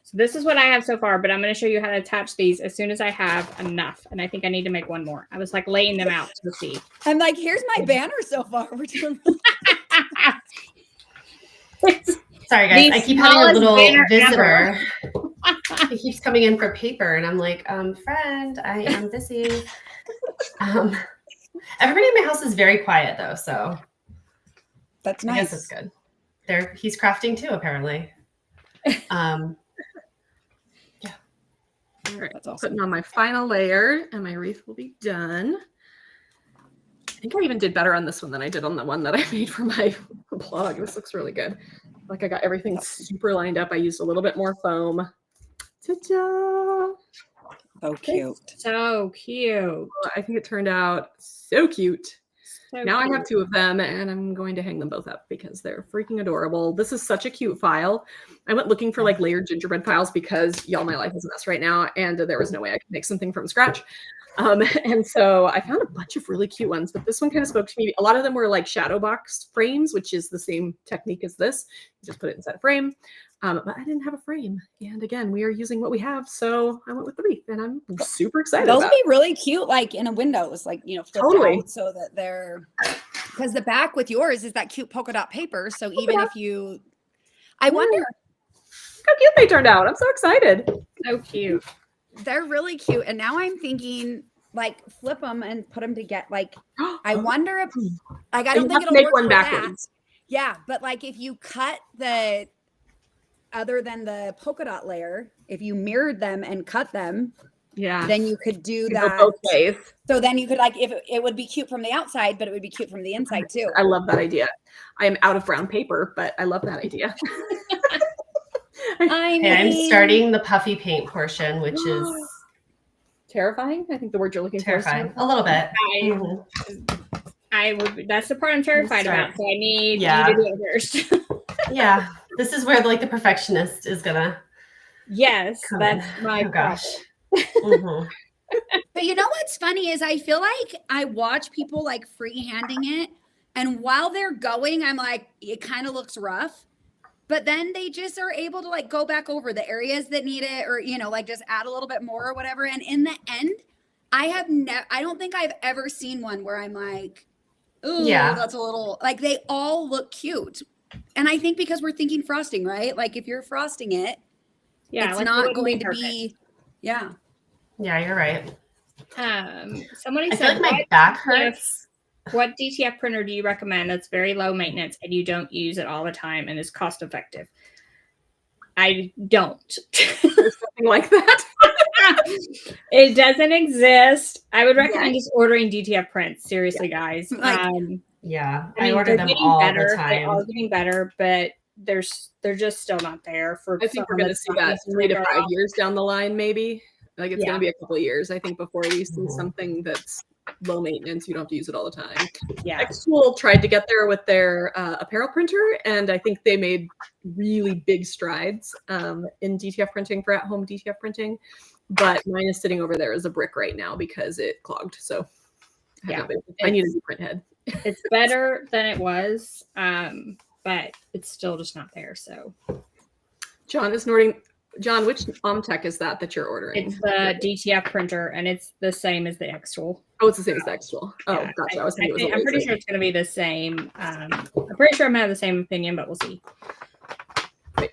So this is what I have so far, but I'm going to show you how to attach these as soon as I have enough. And I think I need to make one more. I was like laying them out to see. I'm like, here's my banner so far. We're doing Sorry, guys. The I keep having a smallest little banner visitor. He keeps coming in for paper, and I'm like, friend, I am busy. Everybody in my house is very quiet, though, so That's I guess nice. it's good. He's crafting too, apparently. All right, That's awesome. putting on my final layer, and my wreath will be done. I think I even did better on this one than I did on the one that I made for my blog. This looks really good. Like I got everything super lined up. I used a little bit more foam. Ta-da! So cute. So cute. I think it turned out so cute. So Now I cute. have 2 of them, and I'm going to hang them both up because they're freaking adorable. This is such a cute file. I went looking for like layered gingerbread files because y'all, my life is a mess right now, and there was no way I could make something from scratch. And so I found a bunch of really cute ones, but this one kind of spoke to me. A lot of them were like shadow box frames, which is the same technique as this. You just put it inside a frame. But I didn't have a frame. And again, we are using what we have. So I went with the wreath, and I'm super excited Those about would be really cute, like in a windows, like, flipped Totally. out so that because the back with yours is that cute polka dot paper. So even dot. if I wonder, Look how cute they turned out. I'm so excited. So cute. they're really cute. And now I'm thinking, like flip them and put them together. Like, I wonder if, like, I And don't you think have to it'll make work one for backwards. that. Yeah, but like if you cut the, other than the polka dot layer, if you mirrored them and cut them, Yeah. then you could do You go that. both ways. So then you could like, if it would be cute from the outside, but it would be cute from the inside too. I love that idea. I am out of brown paper, but I love that idea. I'm starting the puffy paint portion, which is terrifying. I think the word you're looking terrifying. for. A little bit. I would. That's the part I'm terrified about. So I need you to do it first. Yeah, this is where like the perfectionist is gonna. Yes, that's my gosh. But you know what's funny is I feel like I watch people like freehanding it, and while they're going, I'm like, it kind of looks rough. But then they just are able to like go back over the areas that need it, or like just add a little bit more or whatever. And in the end, I don't think I've ever seen one where I'm like, ooh, that's a little, like, they all look cute. And I think because we're thinking frosting, right? Like if you're frosting it, it's like not going to be, Yeah, you're right. Somebody I said, feel like my back hurts. What DTF printer do you recommend that's very low maintenance and you don't use it all the time and is cost effective? I don't. There's something like that. It doesn't exist. I would recommend just ordering DTF prints. Seriously, guys. Like, I order them all the time. They are getting better, but they're just still not there for. I think we're going to see that 3 to 5 years down the line, maybe. Like it's going to be a couple of years, I think, before we see something that's low maintenance. You don't have to use it all the time. Yeah. Xtool tried to get there with their apparel printer, and I think they made really big strides in DTF printing for at-home DTF printing. But mine is sitting over there as a brick right now because it clogged. So I need a new print head. It's better than it was, but it's still just not there. So John is noting. John, which Omtech is that you're ordering? It's the DTF printer, and it's the same as the Xtool. Oh, it's the same as the Xtool. Oh, Yeah, gotcha. I'm pretty sure it's going to be the same. I'm pretty sure I'm going to have the same opinion, but we'll see. Yeah.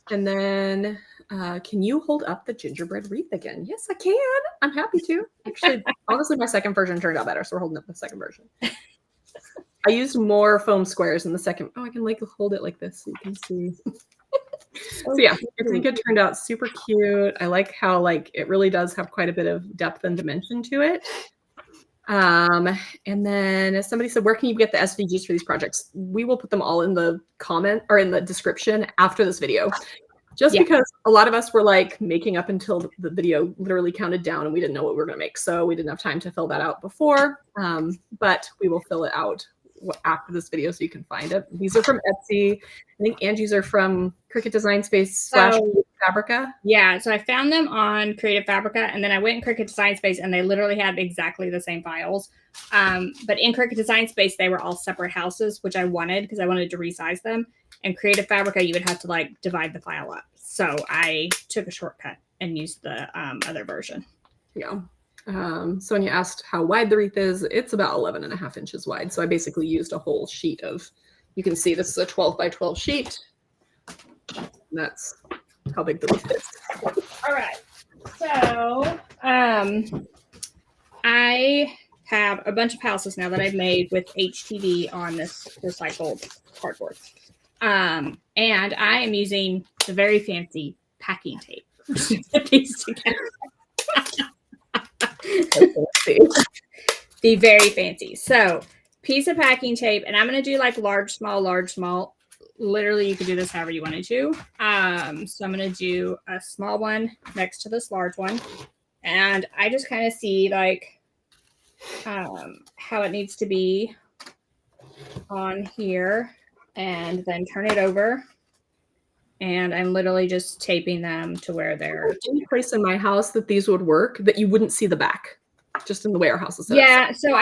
And then, can you hold up the gingerbread wreath again? Yes, I can. I'm happy to. Actually, honestly, my second version turned out better, so we're holding up the second version. I used more foam squares in the second. Oh, I can like hold it like this so you can see. So yeah, I think it turned out super cute. I like how like it really does have quite a bit of depth and dimension to it. And then somebody said, where can you get the SVGs for these projects? We will put them all in the comment or in the description after this video. Just because a lot of us were like making up until the video literally counted down and we didn't know what we were going to make. So we didn't have time to fill that out before, but we will fill it out after this video so you can find it. These are from Etsy. I think Angie's are from Cricut Design Space / Fabrica. Yeah, so I found them on Creative Fabrica, and then I went in Cricut Design Space, and they literally had exactly the same files. But in Cricut Design Space, they were all separate houses, which I wanted because I wanted to resize them. And Creative Fabrica, you would have to like divide the file up. So I took a shortcut and used the other version. Yeah. So when you asked how wide the wreath is, it's about 11.5 inches wide. So I basically used a whole sheet of, you can see this is a 12 by 12 sheet. And that's how big the wreath is. All right. So I have a bunch of houses now that I've made with HTV on this recycled cardboard. And I am using the very fancy packing tape to put these together. The very fancy. So piece of packing tape, and I'm going to do like large, small. Literally, you could do this however you wanted to. So I'm going to do a small one next to this large one. And I just kind of see like how it needs to be on here, and then turn it over. And I'm literally just taping them to where they're. Any place in my house that these would work that you wouldn't see the back, just in the way our house is set Yeah, so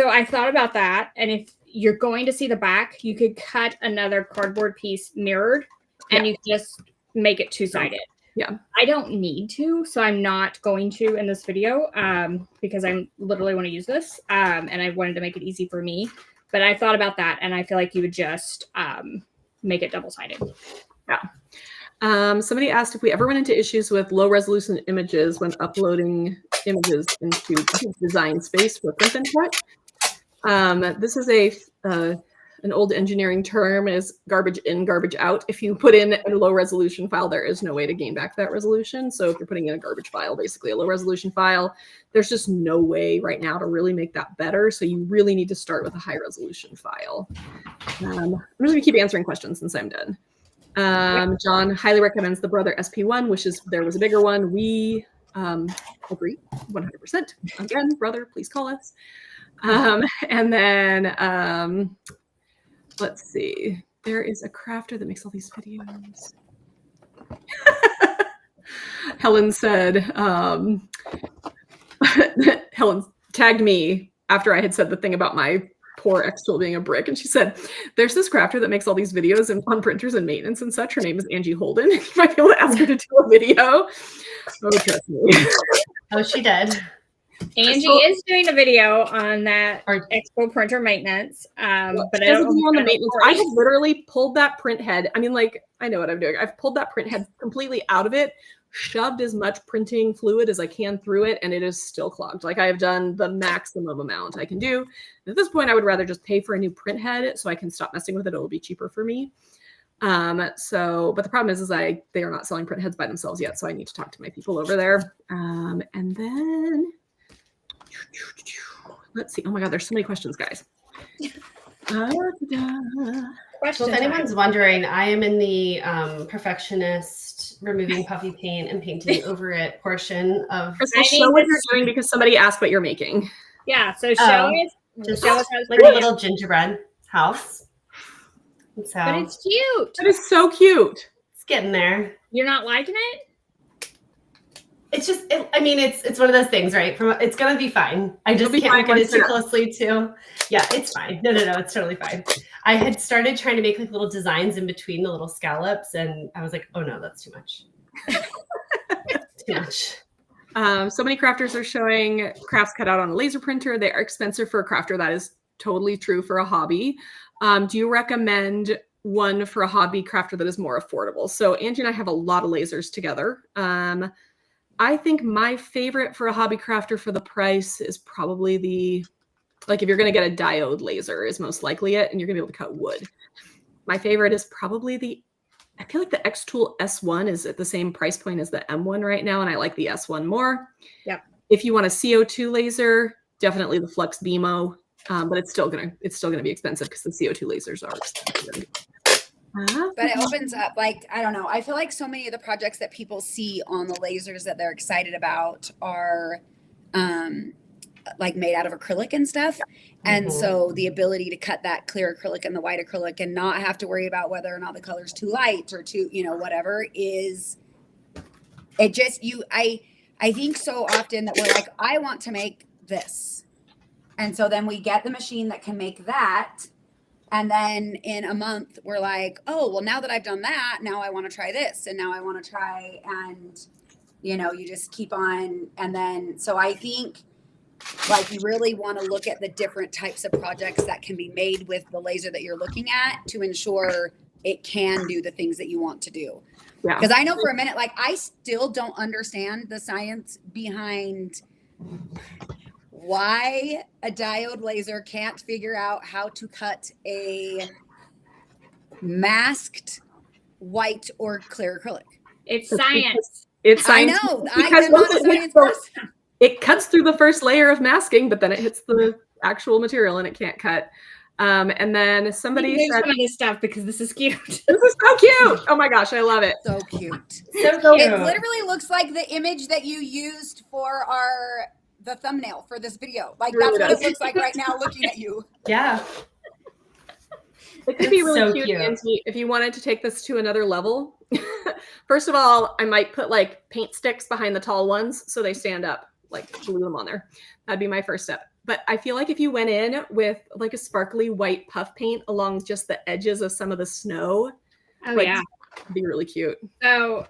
I thought about that, and if you're going to see the back, you could cut another cardboard piece mirrored, and you just make it two-sided. Yeah, I don't need to, so I'm not going to in this video because I literally want to use this, and I wanted to make it easy for me. But I thought about that, and I feel like you would just make it double-sided. Yeah. Somebody asked if we ever went into issues with low resolution images when uploading images into design space for print and cut. This is an old engineering term, is garbage in, garbage out. If you put in a low resolution file, there is no way to gain back that resolution. So if you're putting in a garbage file, basically a low resolution file, there's just no way right now to really make that better. So you really need to start with a high resolution file. I'm just gonna keep answering questions since I'm done. John highly recommends the Brother SP1, wishes there was a bigger one. We agree 100%. Again, brother, please call us. And then let's see. There is a crafter that makes all these videos. Helen said, Helen tagged me after I had said the thing about my poor X tool being a brick. And she said, there's this crafter that makes all these videos on printers and maintenance and such. Her name is Angie Holden. You might be able to ask her to do a video. Oh, trust me. Oh, she did. Angie is doing a video on that Expo printer maintenance. But I don't know on the maintenance. I have literally pulled that print head. I mean, like, I know what I'm doing. I've pulled that print head completely out of it, shoved as much printing fluid as I can through it, and it is still clogged. Like, I have done the maximum amount I can do. At this point, I would rather just pay for a new print head so I can stop messing with it. It'll be cheaper for me. But the problem is they are not selling print heads by themselves yet, so I need to talk to my people over there. And then let's see. Oh my God, there's so many questions, guys. Well, if anyone's wondering, I am in the perfectionist removing puffy paint and painting over it portion of. Crystal, show what you're doing because somebody asked what you're making. Yeah, so show us like a little gingerbread house. So, but it's cute. That is so cute. It's getting there. You're not liking it? It's just, it's one of those things, right? It's going to be fine. I just can't look at it too closely too. Yeah, it's fine. No, it's totally fine. I had started trying to make like little designs in between the little scallops and I was like, oh no, that's too much. Too much. So many crafters are showing crafts cut out on a laser printer. They are expensive for a crafter. That is totally true for a hobby. Do you recommend one for a hobby crafter that is more affordable? So Angie and I have a lot of lasers together. I think my favorite for a hobby crafter for the price is probably if you're going to get a diode laser is most likely it, and you're going to be able to cut wood. My favorite is probably I feel like the X Tool S1 is at the same price point as the M1 right now, and I like the S1 more. Yep. If you want a CO2 laser, definitely the Flux BMO, but it's still gonna be expensive because the CO2 lasers are expensive. But it opens up, like, I don't know. I feel like so many of the projects that people see on the lasers that they're excited about are like made out of acrylic and stuff. And so the ability to cut that clear acrylic and the white acrylic and not have to worry about whether or not the color's too light or too, whatever is it just I think so often that we're like, I want to make this. And so then we get the machine that can make that. And then in a month, we're like, oh, well, now that I've done that, now I want to try this. And now I want to try. And, you just keep on. And then, so I think like you really want to look at the different types of projects that can be made with the laser that you're looking at to ensure it can do the things that you want to do. Yeah. Because I know for a minute, like I still don't understand the science behind why a diode laser can't figure out how to cut a masked white or clear acrylic. It's science. It's science. I know. I'm not a science person. It cuts through the first layer of masking, but then it hits the actual material and it can't cut. And then somebody said some of this stuff because this is cute. This is so cute. Oh my gosh, I love it. So cute. So cute. It literally looks like the image that you used for the thumbnail for this video. Like Really that's what does. it looks like right now looking at you. Yeah. It could be really so cute, cute. Nancy, if you wanted to take this to another level. First of all, I might put like paint sticks behind the tall ones so they stand up, like glue them on there. That'd be my first step. But I feel like if you went in with like a sparkly white puff paint along just the edges of some of the snow, Oh yeah. it'd be really cute. So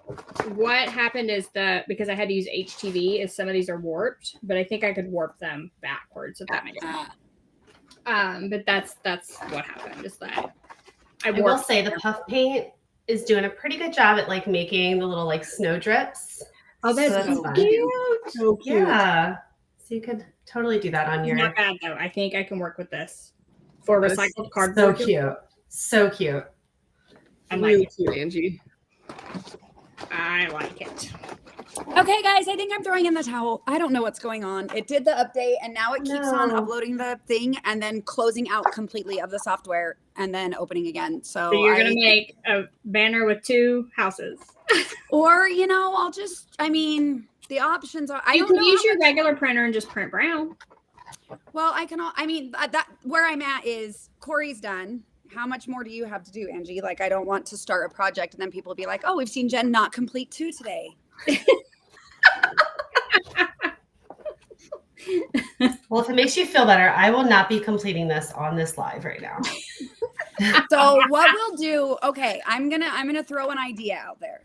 what happened is because I had to use HTV is some of these are warped, but I think I could warp them backwards if that makes sense. But that's what happened is that I will say the puff paint is doing a pretty good job at like making the little like snow drips. Oh, that's So so fun. cute. So cute. Yeah. So you could totally do that on It's your. not bad though. I think I can work with this for That is recycled So cardboard. cute. So cute. I Really like it. cute, Angie. I like it. Okay, guys, I think I'm throwing in the towel. I don't know what's going on. It did the update and now it keeps on No. uploading the thing and then closing out completely of the software and then opening again. So you're gonna make a banner with 2 houses. or I'll just, the options are, I You don't can know use how your much- regular printer and just print brown. Well, that where I'm at is Corey's done. How much more do you have to do, Angie? Like, I don't want to start a project and then people be like, oh, we've seen Jen not complete 2 today. Well, if it makes you feel better, I will not be completing this on this live right now. So what we'll do, okay, I'm gonna throw an idea out there,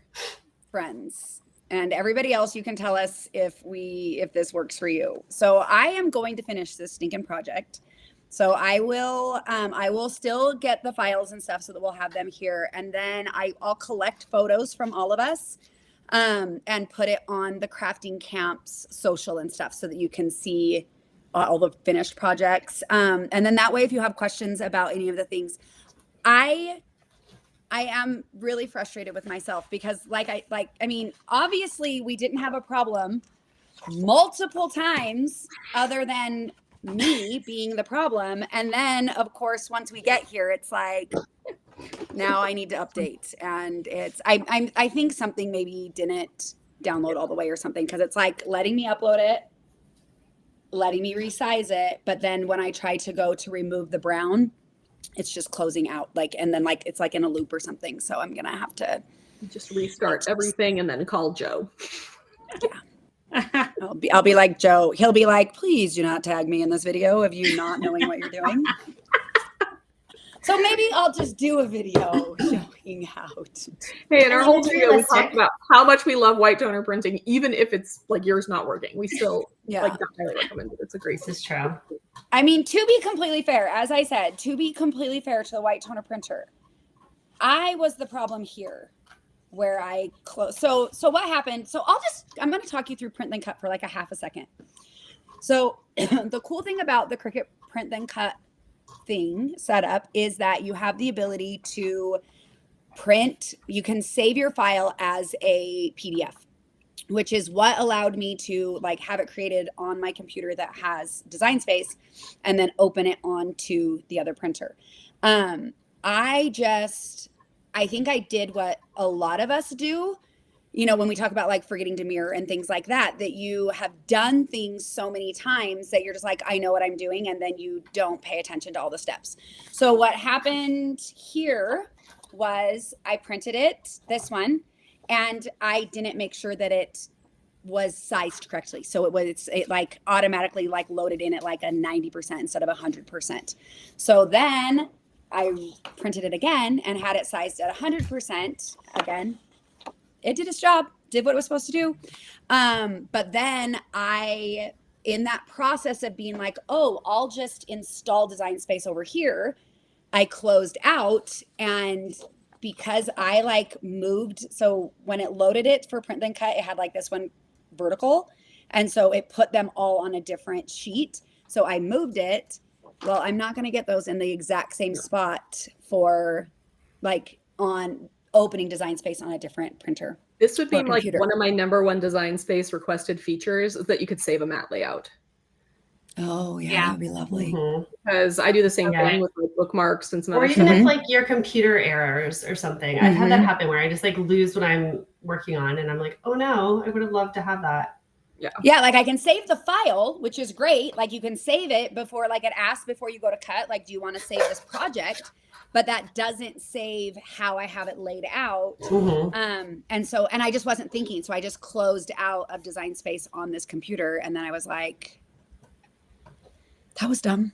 friends. And everybody else, you can tell us if this works for you. So I am going to finish this stinking project. So I will still get the files and stuff so that we'll have them here. And then I'll collect photos from all of us and put it on the Crafting Camp's social and stuff so that you can see all the finished projects. And then that way, if you have questions about any of the things, I am really frustrated with myself because obviously we didn't have a problem multiple times other than me being the problem. And then of course, once we get here, it's like, now I need to update. And I think something maybe didn't download all the way or something. Cause it's like letting me upload it, letting me resize it. But then when I try to go to remove the brown, it's just closing out and then it's like in a loop or something. So I'm going to have to Just restart everything and then call Joe. Yeah. I'll be like Joe. He'll be like, please do not tag me in this video of you not knowing what you're doing. So maybe I'll just do a video showing how to. Hey, in our I mean, whole it's video, we realistic. talked about how much we love white toner printing, even if it's like yours not working. We still Yeah. not highly recommend it. It's a great This is true. To be completely fair, as I said, to be completely fair to the white toner printer, I was the problem here where I closed. So what happened? So I'm going to talk you through print then cut for like a half a second. So the cool thing about the Cricut print then cut thing setup is that you have the ability to print. You can save your file as a PDF, which is what allowed me to have it created on my computer that has Design Space and then open it onto the other printer. I think I did what a lot of us do, when we talk about forgetting to mirror and things like that you have done things so many times that you're just like, I know what I'm doing. And then you don't pay attention to all the steps. So what happened here was I printed this one, and I didn't make sure that it was sized correctly. So it automatically loaded in at a 90% instead of 100%. So then I printed it again and had it sized at 100% again. It did its job, did what it was supposed to do. But then in that process of being like, oh, I'll just install Design Space over here, I closed out. And because I moved, so when it loaded it for print then cut, it had this one vertical. And so it put them all on a different sheet. So I moved it. Well, I'm not going to get those in the exact same spot for on opening Design Space on a different printer. This would be or computer. one of my #1 Design Space requested features is that you could save a mat layout. Oh, Yeah. that'd be lovely. Mhm. Because I do the same Okay. thing with bookmarks and some Or other even stuff. if your computer errors or something. I've had that happen where I just lose what I'm working on and I'm like, oh no, I would have loved to have that. Yeah, I can save the file, which is great. You can save it before, it asks before you go to cut, do you want to save this project? But that doesn't save how I have it laid out. Mm-hmm. And I just wasn't thinking. So I just closed out of Design Space on this computer. And then I was like, that was dumb.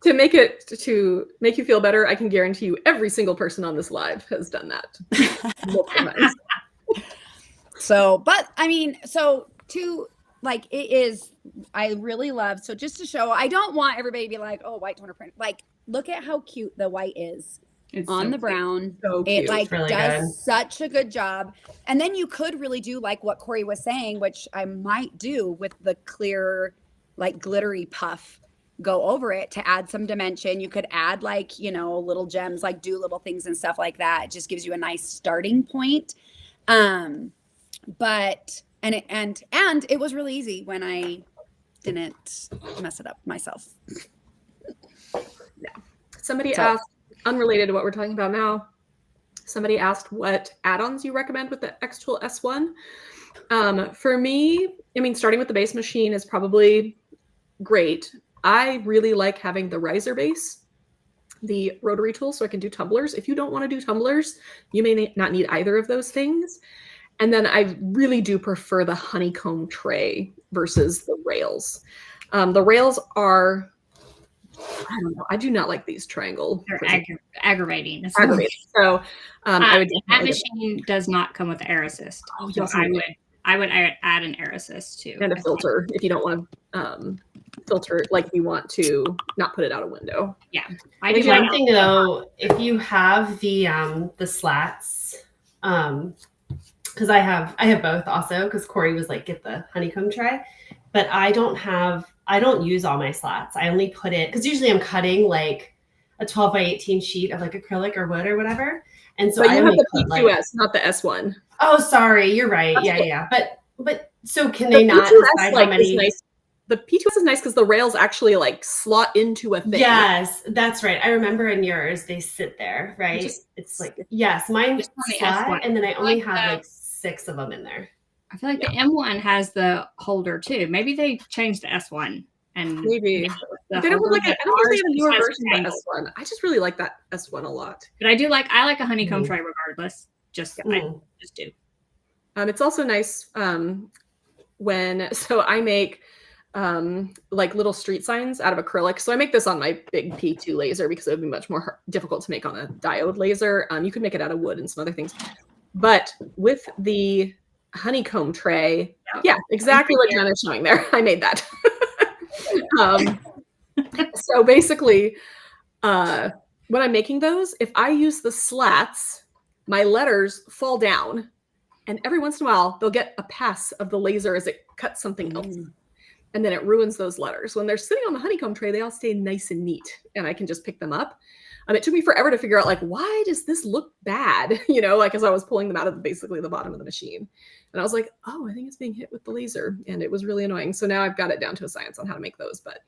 To make you feel better, I can guarantee you every single person on this live has done that multiple times. So, but it is, I really love, so just to show, I don't want everybody to be like, oh, white toner print. Look at how cute the white is It's on so the brown. So It cute. like Really does good. such a good job. And then you could really do like what Corey was saying, which I might do with the clear, like glittery puff, go over it to add some dimension. You could add like, you know, little gems, like do little things and stuff like that. It just gives you a nice starting point. But and it was really easy when I didn't mess it up myself. Somebody So- asked, unrelated to what we're talking about now, somebody asked what add-ons you recommend with the X-Tool S1. For me, I mean, starting with the base machine is probably great. I really like having the riser base, the rotary tool, so I can do tumblers. If you don't want to do tumblers, you may not need either of those things. And then I really do prefer the honeycomb tray versus the rails. The rails are, I don't know, I do not like these triangle. They're aggravating. It's aggravating. So I would that definitely machine does not come with air assist. Oh, So yes, I would add an air assist too. and a filter if you don't want to filter it, like you want to not put it out a window. I do One like thing though, if you have the slats, because I have both also, because Corey was like, get the honeycomb tray, but I don't use all my slats. I only put it, because usually I'm cutting like a 12 by 18 sheet of like acrylic or wood or whatever. And so But I you have only the put P2S, like, not the S1. oh, sorry, you're right. That's Yeah, cool. yeah. But so can The they not P2S decide like how is many? nice. The P2S is nice because the rails actually like slot into a thing. Yes, that's right. I remember in yours, they sit there, right? Just- It's like, yes, mine Just on the slot, S1. and then I only like have the- like 6 of them in there. I feel like the M1 has the holder too. Maybe they changed the S1 and Maybe. the They don't have holder, like but I don't think they ours have a newer just has version of the triangles. S1. I just really like that S1 a lot. But I like a honeycomb Mhm. tray regardless. Just I Mm. just do. It's also nice so I make like little street signs out of acrylic. So I make this on my big P2 laser because it would be much more difficult to make on a diode laser. You could make it out of wood and some other things. But with the honeycomb tray, yeah, exactly what Jen is showing there. I made that. So basically, when I'm making those, if I use the slats, my letters fall down, and every once in a while they'll get a pass of the laser as it cuts something else, and then it ruins those letters. When they're sitting on the honeycomb tray, they all stay nice and neat, and I can just pick them up. It took me forever to figure out, like, why does this look bad? You know, like as I was pulling them out of basically the bottom of the machine. And I was like, oh, I think it's being hit with the laser. And it was really annoying. So now I've got it down to a science on how to make those. But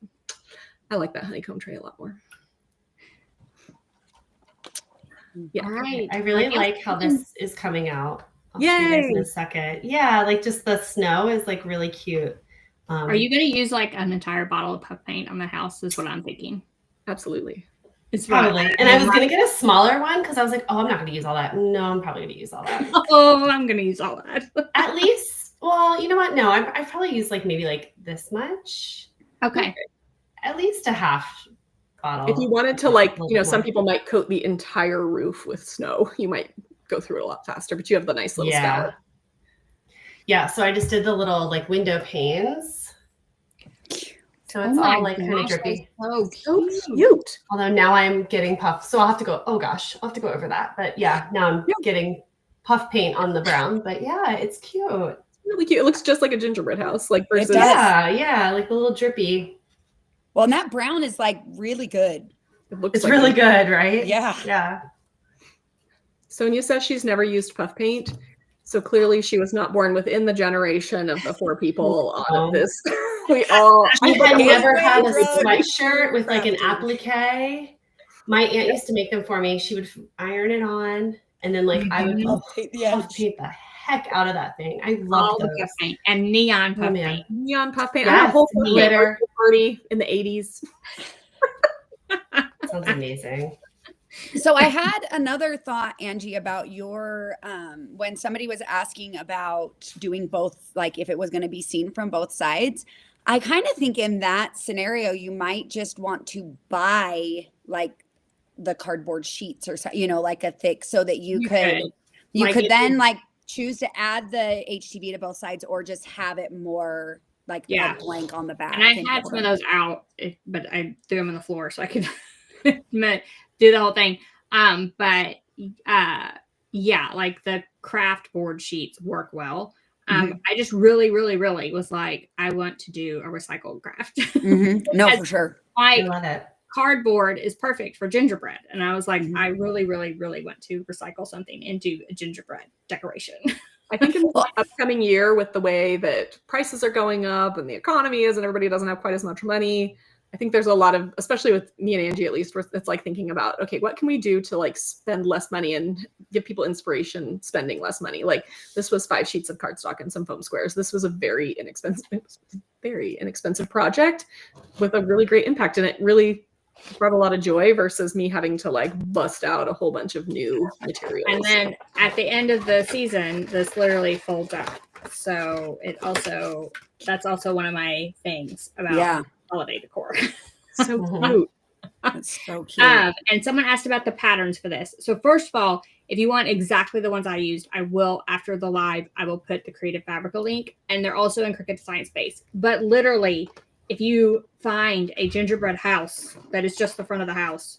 I like that honeycomb tray a lot more. Yeah. All right. I really like how this is coming out. I'll show you guys in Yay. a second. Yeah, like just the snow is like really cute. Are you going to use like an entire bottle of puff paint on the house? Is what I'm thinking. Absolutely. It's Probably. And I was going to get a smaller one because I was like, oh, I'm not going to use all that. No, I'm probably going to use all that. Oh, I'm going to use all that. At least, well, you know what? No, I probably use like maybe like this much. Okay. At least a half bottle. If you wanted to, like, A little you know, bit some more. people might coat the entire roof with snow. You might go through it a lot faster, but you have the nice little scallop. Yeah, so I just did the little like window panes. So it's Oh my all like kind of gosh, drippy. that's So so cute. cute. Although now I'm getting puff. So I'll have to go, oh gosh, I'll have to go over that. But yeah, now I'm getting puff paint on the brown. But yeah, it's cute. Really cute. It looks just like a gingerbread house, like versus does. Yeah, like a little drippy. Well, and that brown is like really good. it looks It's like really a- good, right? Yeah. Yeah. Sonia says she's never used puff paint. So clearly she was not born within the generation of the 4 people on this. We all I had never had a Drugs. sweatshirt with like an Crafting. applique. My aunt used to make them for me. She would iron it on, and then like I would puff paint the heck out of that thing. I All love the those. puff paint and neon puff man. paint. neon puff paint. I had a Yes, whole glitter. party in the 80s. Sounds amazing. So I had another thought, Angie, about your when somebody was asking about doing both, like if it was going to be seen from both sides. I kind of think in that scenario, you might just want to buy like the cardboard sheets or you know, like a thick, so that you could Like could if then you- like choose to add the HTV to both sides, or just have it more like Yeah. a blank on the back. And I had some of those out, but I threw them on the floor so I could do the whole thing. But yeah, like the craft board sheets work well. I just really was like, I want to do a recycled craft. No, for sure. I Like love it. cardboard is perfect for gingerbread. And I was like, Mhm. I really want to recycle something and do a gingerbread decoration. I think in the upcoming year, with the way that prices are going up and the economy is, and everybody doesn't have quite as much money, I think there's a lot of, especially with me and Angie at least, where it's like thinking about, okay, what can we do to like spend less money and give people inspiration spending less money? Like this was 5 sheets of cardstock and some foam squares. This was a very inexpensive project with a really great impact, and it really brought a lot of joy versus me having to like bust out a whole bunch of new materials. And then at the end of the season, this literally folds up. So that's also one of my things about holiday decor. So cute. That's so cute. And someone asked about the patterns for this. So first of all, if you want exactly the ones I used, I will, after the live, I will put the Creative Fabrica link, and they're also in Cricut Science Base. But literally, if you find a gingerbread house that is just the front of the house,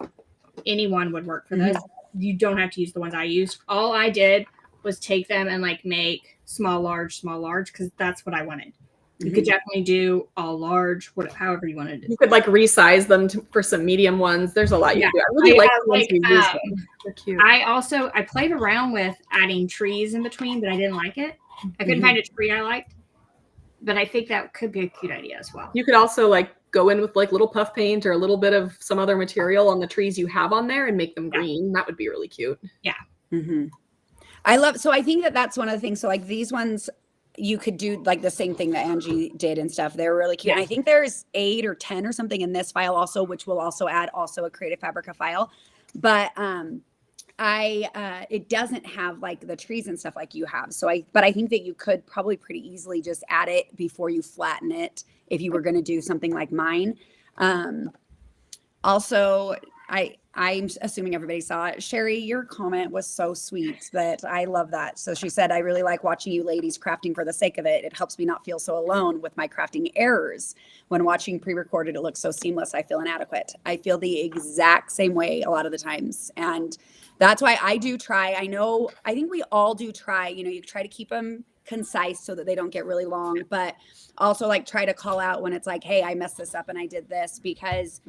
anyone would work for this. You don't have to use the ones I used. All I did was take them and like make small, large, because that's what I wanted. You could definitely do all large, however you wanted to. You could like resize them for some medium ones. There's a lot you can do. I really like the ones you use. They're cute. I played around with adding trees in between, but I didn't like it. I couldn't find a tree I liked. But I think that could be a cute idea as well. You could also like go in with like little puff paint or a little bit of some other material on the trees you have on there and make them green. That would be really cute. Yeah. So I think that's one of the things. So like these ones, you could do like the same thing that Angie did and stuff. They're really cute. And I think there's 8 or 10 or something in this file also, which will also add also a Creative Fabrica file. But it doesn't have like the trees and stuff like you have. But I think that you could probably pretty easily just add it before you flatten it if you were going to do something like mine. Also, I'm assuming everybody saw it. Sherry, your comment was so sweet that I love that. So she said, I really like watching you ladies crafting for the sake of it. It helps me not feel so alone with my crafting errors. When watching pre-recorded, it looks so seamless. I feel inadequate. I feel the exact same way a lot of the times. And that's why I do try. I think we all do try, you try to keep them concise so that they don't get really long, but also like try to call out when it's like, hey, I messed this up and I did this, because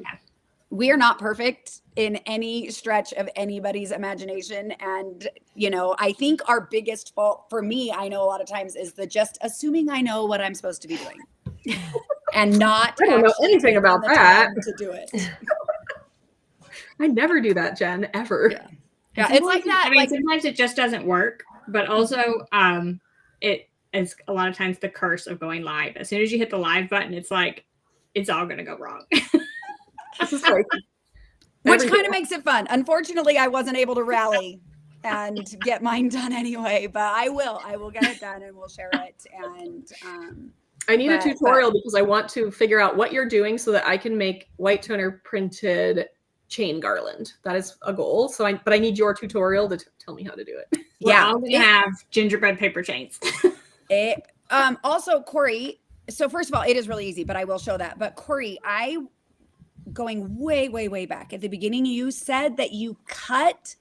we are not perfect in any stretch of anybody's imagination. And, I think our biggest fault for me, I know a lot of times, is the just assuming I know what I'm supposed to be doing and not I don't know anything about that to do it. I never do that, Jen, ever. Yeah, it's like that. I mean, sometimes it just doesn't work, but also it is a lot of times the curse of going live. As soon as you hit the live button, it's like, it's all going to go wrong. This is like which kind of makes it fun. Unfortunately, I wasn't able to rally and get mine done anyway, but I will get it done and we'll share it. And I need a tutorial because I want to figure out what you're doing so that I can make white toner printed chain garland. That is a goal. But I need your tutorial to tell me how to do it. Yeah, we have gingerbread paper chains. Also, Corey. So first of all, it is really easy, but I will show that. But Corey, going way back at the beginning, you said that you cut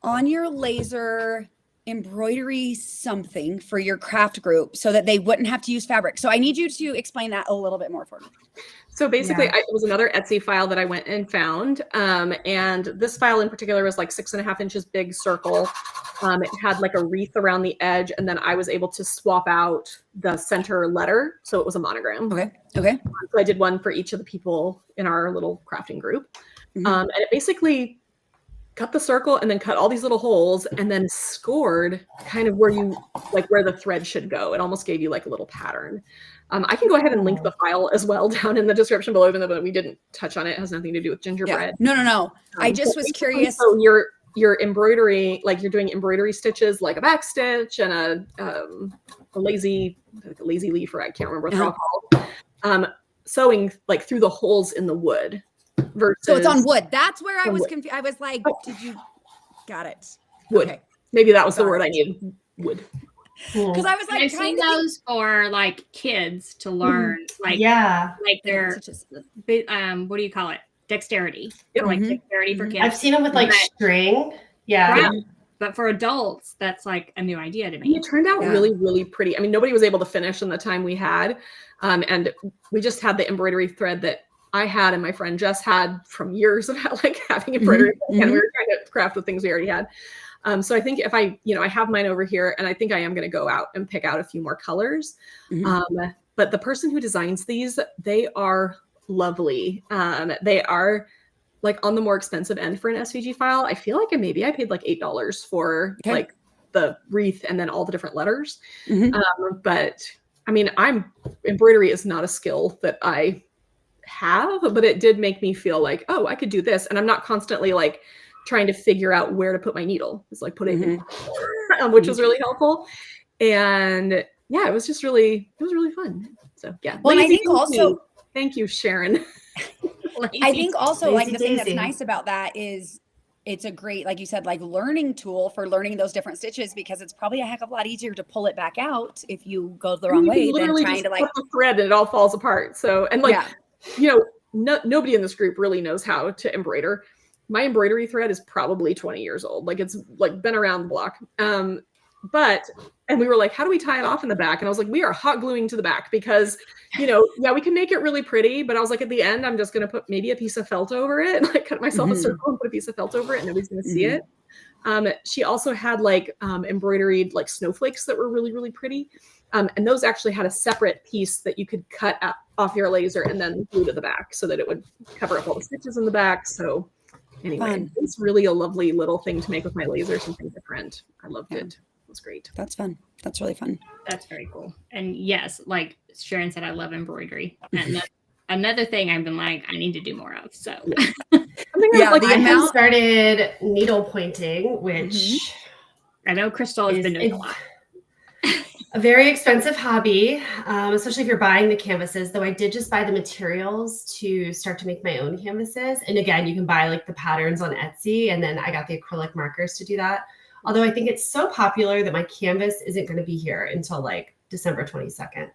on your laser embroidery something for your craft group so that they wouldn't have to use fabric. So I need you to explain that a little bit more for me. So basically, it was another Etsy file that I went and found. And this file in particular was like 6.5 inches big circle. It had like a wreath around the edge. And then I was able to swap out the center letter. So it was a monogram. Okay. So I did one for each of the people in our little crafting group. And it basically cut the circle and then cut all these little holes and then scored kind of where the thread should go. It almost gave you like a little pattern. I can go ahead and link the file as well down in the description below, even though we didn't touch on it. It has nothing to do with gingerbread. Yeah. No. I just was curious. So your embroidery, like you're doing embroidery stitches, like a back stitch and a lazy leaf, or I can't remember what they're all called. Sewing like through the holes in the wood. So it's on wood. That's where I was confused. I was like, did you got it? Wood. Okay. Maybe that was the word I needed. Wood. Because I was like, I've seen those for like kids to learn, like they're what do you call it? dexterity. Yep. For like Mhm. dexterity for Mhm. kids. I've seen them with like But- string. Yeah. Right. But for adults, that's like a new idea to And me. it turned out Yeah. really, really pretty. I mean, nobody was able to finish in the time we had. And we just had the embroidery thread that I had and my friend Jess had from years of like having embroidery. Mhm. And we were trying to craft with things we already had. So I think if I have mine over here, and I think I am going to go out and pick out a few more colors. Mhm. But the person who designs these, they are lovely. They are like on the more expensive end for an SVG file. I feel like maybe I paid like $8 for Okay. like the wreath and then all the different letters. Mhm. But I mean, embroidery is not a skill that I have, but it did make me feel like, oh, I could do this. And I'm not constantly like trying to figure out where to put my needle. It's like put it in, which was really helpful. And yeah, it was really fun. So yeah. Well, and I Lazy think Daisy. also, Thank you, Sharon. I think also like Lazy the thing that's daisy. nice about that is it's a great, like you said, like learning tool for learning those different stitches, because it's probably a heck of a lot easier to pull it back out if you go the wrong You can way than literally trying just to like, cut the thread and it all falls apart. So, and like, yeah. Nobody in this group really knows how to embroider. My embroidery thread is probably 20 years old. Like it's like been around the block. And we were like, how do we tie it off in the back? And I was like, we are hot gluing to the back because, yeah, we can make it really pretty. But I was like, at the end, I'm just going to put maybe a piece of felt over it, like cut myself a circle and put a piece of felt over it, and nobody's going to see it. She also had like embroidered like snowflakes that were really, really pretty. And those actually had a separate piece that you could cut off your laser and then glue to the back so that it would cover up all the stitches in the back. So anyway, Fun. it's really a lovely little thing to make with my laser, something different. I loved it. It was great. That's fun. That's really fun. That's very cool. And yes, like Sharon said, I love embroidery. And that's another thing I've been like, I need to do more of. So Yeah, like the I have amount- started needle pointing, which I know Crystal has been doing a lot. a very expensive hobby, especially if you're buying the canvases, though I did just buy the materials to start to make my own canvases. And again, you can buy like the patterns on Etsy, and then I got the acrylic markers to do that. Although I think it's so popular that my canvas isn't going to be here until like December 22nd.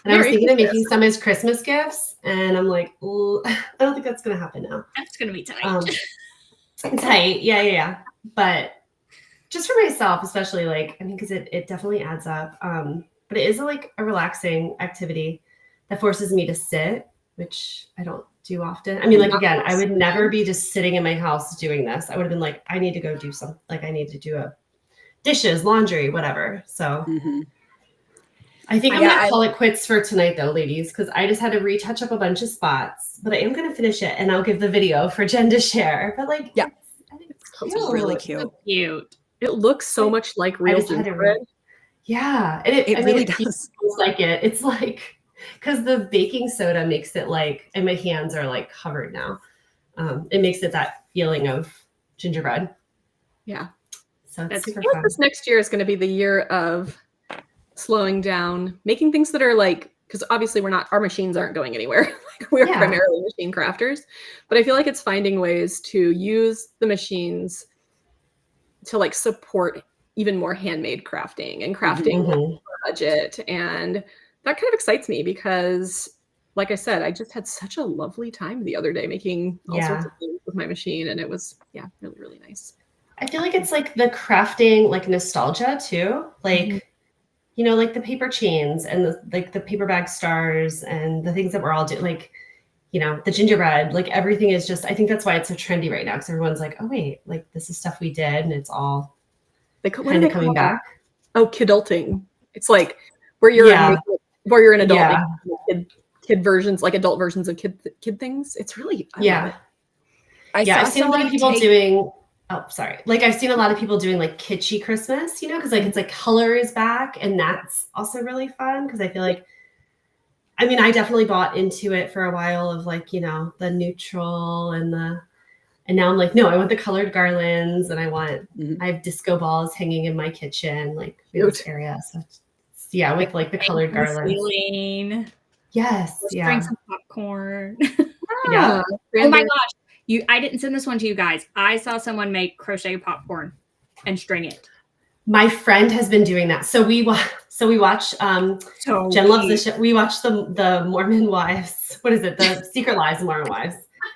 And I was thinking of making some as Christmas gifts, and I'm like, I don't think that's going to happen now. That's going to be tight. Tight. Yeah. But just for myself, especially like, I mean, because it definitely adds up. But it is like a relaxing activity that forces me to sit, which I don't do often. I mean, like, again, I would never be just sitting in my house doing this. I would have been like, I need to go do something. Like I need to do dishes, laundry, whatever. So I think I'm going to call it quits for tonight though, ladies, because I just had to retouch up a bunch of spots, but I am going to finish it and I'll give the video for Jen to share. But like, yeah, I think it's it's really cute. So cute. It looks so much like real gingerbread. Yeah. And It really it does. feels like it. It's like, because the baking soda makes it like, and my hands are like covered now. It makes it that feeling of gingerbread. Yeah. So I it's super feel like fun. this next year is going to be the year of slowing down, making things that are like, because obviously our machines aren't going anywhere. We're primarily machine crafters, but I feel like it's finding ways to use the machines to like support even more handmade crafting and crafting with budget. And that kind of excites me because, like I said, I just had such a lovely time the other day making all sorts of things with my machine. And it was, really, really nice. I feel like it's like the crafting, like nostalgia too. Like, like the paper chains and the paper bag stars and the things that we're all doing, like, the gingerbread, like everything is just, I think that's why it's so trendy right now. Cause everyone's like, oh wait, like this is stuff we did and it's all kind of coming back. Oh, kidulting. It's like where you're an adult, kid versions, like adult versions of kid things. It's really, I've seen a lot of people doing, like I've seen a lot of people doing like kitschy Christmas, because like it's like color is back, and that's also really fun because I feel like, I mean, I definitely bought into it for a while of like, the neutral and now I'm like, no, I want the colored garlands and I have disco balls hanging in my kitchen, like in this area. So with like the colored garlands. Ceiling. Yes. Let's bring some popcorn. Yeah. Oh my gosh. I didn't send this one to you guys. I saw someone make crochet popcorn and string it. My friend has been doing that. So we watch Jen loves this show. We watch the Mormon Wives. What is it? The Secret Lives of Mormon Wives.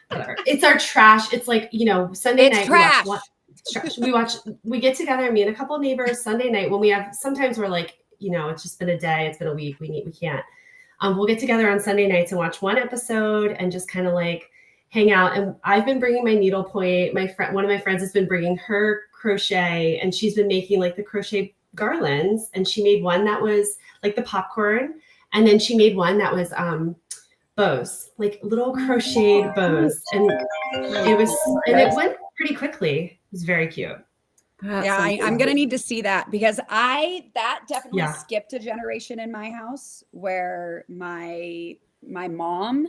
Whatever. It's our trash. It's like, Sunday It's night trash. it's trash. We get together, me and a couple of neighbors Sunday night when sometimes we're like, it's just been a day, it's been a week, we can't. We'll get together on Sunday nights and watch one episode and just kind of like hang out. And I've been bringing my needlepoint. One of my friends has been bringing her crochet, and she's been making like the crochet garlands. And she made one that was like the popcorn, and then she made one that was bows, like little crocheted bows, and it went pretty quickly. It was very cute. I'm gonna need to see that, because that definitely skipped a generation in my house, where my mom,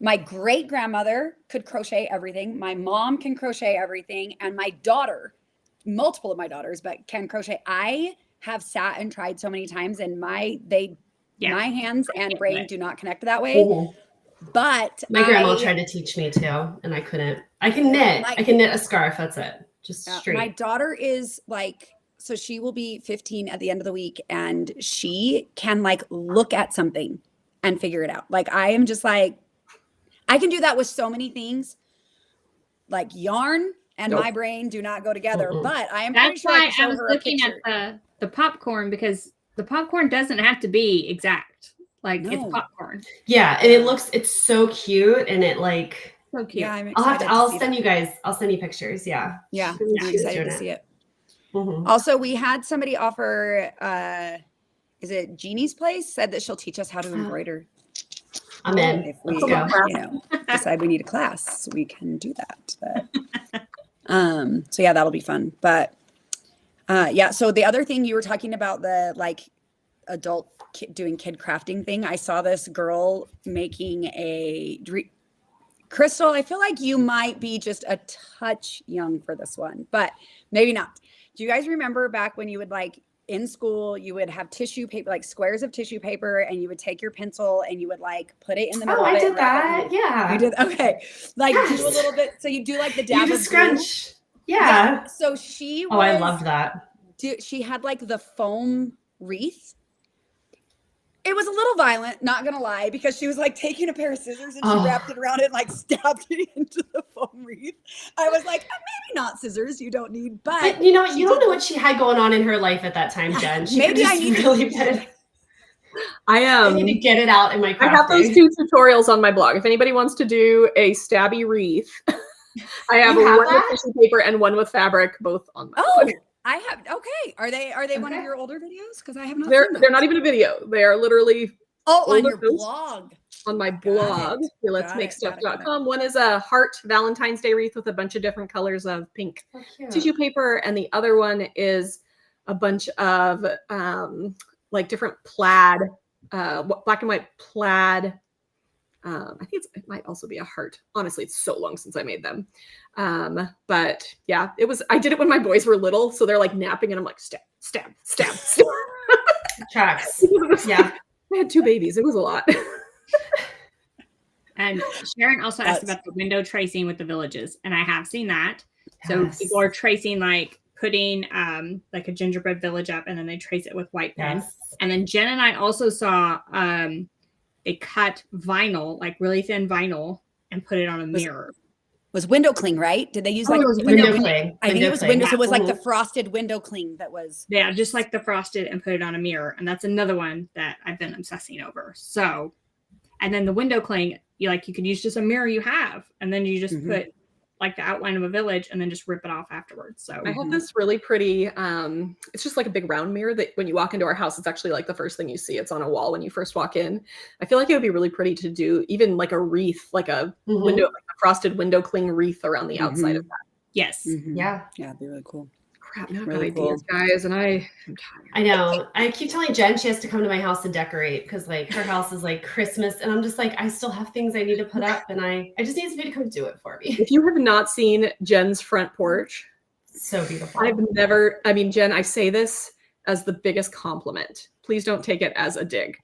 my great grandmother could crochet everything. My mom can crochet everything, and my daughter, multiple of my daughters, but can crochet. I have sat and tried so many times, and my hands and brain do not connect that way. Mm-hmm. But my grandma tried to teach me too, and I couldn't. I can knit. I can knit a scarf. That's it. Just straight. My daughter is like, so she will be 15 at the end of the week, and she can like look at something and figure it out. Like, I am just like, I can do that with so many things. Like yarn and my brain do not go together. But I am pretty sure I can show her a picture. At the popcorn, because the popcorn doesn't have to be exact. Like, it's popcorn. Yeah, and it's so cute, and it like. So cute. Yeah, I'm excited. I'll send you pictures. Yeah. Yeah. I'm excited to see it. Mm-hmm. Also, we had somebody offer, is it Jeannie's Place, said that she'll teach us how to embroider. I'm in. If we decide we need a class, we can do that. But, so yeah, that'll be fun. But so the other thing you were talking about, the like adult doing kid crafting thing. I saw this girl making Crystal, I feel like you might be just a touch young for this one, but maybe not. Do you guys remember back when you would like in school, you would have tissue paper, like squares of tissue paper, and you would take your pencil and you would like put it in the middle of it? I did that. Yeah. You did? Okay. Like do a little bit. So you do like the dab you of scrunch. Yeah. So she was. Oh, I loved that. She had like the foam wreath. It was a little violent, not gonna lie, because she was like taking a pair of scissors and she wrapped it around it and like stabbed it into the foam wreath. I was like, maybe not scissors, you don't need, but you don't know what she had going on in her life at that time, Jen. Maybe I need I need to get it out in my crafting. I have those 2 tutorials on my blog. If anybody wants to do a stabby wreath, I have one with tissue paper and one with fabric, both on my blog. I have. Okay. Are they one of your older videos? Because I have not. They're not even a video. They are literally on your blog. On my blog. Let's make stuff.com. One is a heart Valentine's Day wreath with a bunch of different colors of pink tissue paper, and the other one is a bunch of like different plaid, black and white plaid. I think it might also be a heart. Honestly, it's so long since I made them. But yeah, I did it when my boys were little, so they're like napping and I'm like, stab, stab, stab, stab. Tracks. Yeah. I had 2 babies. It was a lot. And Sharon also asked about the window tracing with the villages, and I have seen that. So people are tracing, like putting like a gingerbread village up, and then they trace it with white pen. And then Jen and I also saw they cut vinyl, like really thin vinyl, and put it on a mirror. Was window cling, right? Did they use like window cling? I think it was window. So it was like the frosted window cling that was. Yeah, just like the frosted, and put it on a mirror. And that's another one that I've been obsessing over. So, and then the window cling, you could use just a mirror you have, and then you just put like the outline of a village and then just rip it off afterwards. So I have this really pretty, it's just like a big round mirror that when you walk into our house, it's actually like the first thing you see. It's on a wall when you first walk in. I feel like it would be really pretty to do even like a wreath, like a window, like a frosted window cling wreath around the outside of that. Yes. Yeah. Yeah, it'd be really cool. Crap, now I've got ideas, guys, and I'm tired. I know. I keep telling Jen she has to come to my house to decorate because like her house is like Christmas, and I'm just like, I still have things I need to put up, and I just need somebody to come do it for me. If you have not seen Jen's front porch, so beautiful. Jen, I say this as the biggest compliment. Please don't take it as a dig.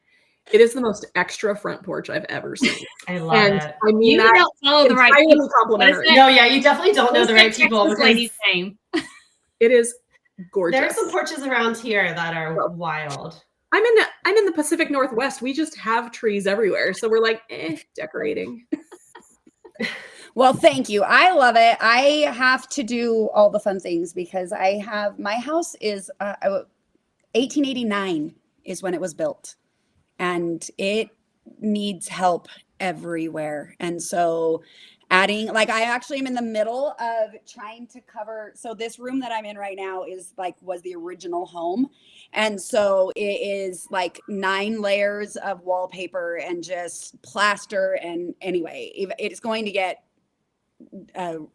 It is the most extra front porch I've ever seen. I love it. I mean, you don't follow the right people. Complimentary. No, yeah, you definitely don't know the right people. Lady's name. It is gorgeous. There are some porches around here that are wild. I'm in the Pacific Northwest. We just have trees everywhere, so we're like, decorating. Well, thank you. I love it. I have to do all the fun things because my house is 1889 is when it was built, and it needs help everywhere. And so adding, like, I actually am in the middle of trying to cover. So this room that I'm in right now was the original home. And so it is like 9 layers of wallpaper and just plaster. And anyway, it's going to get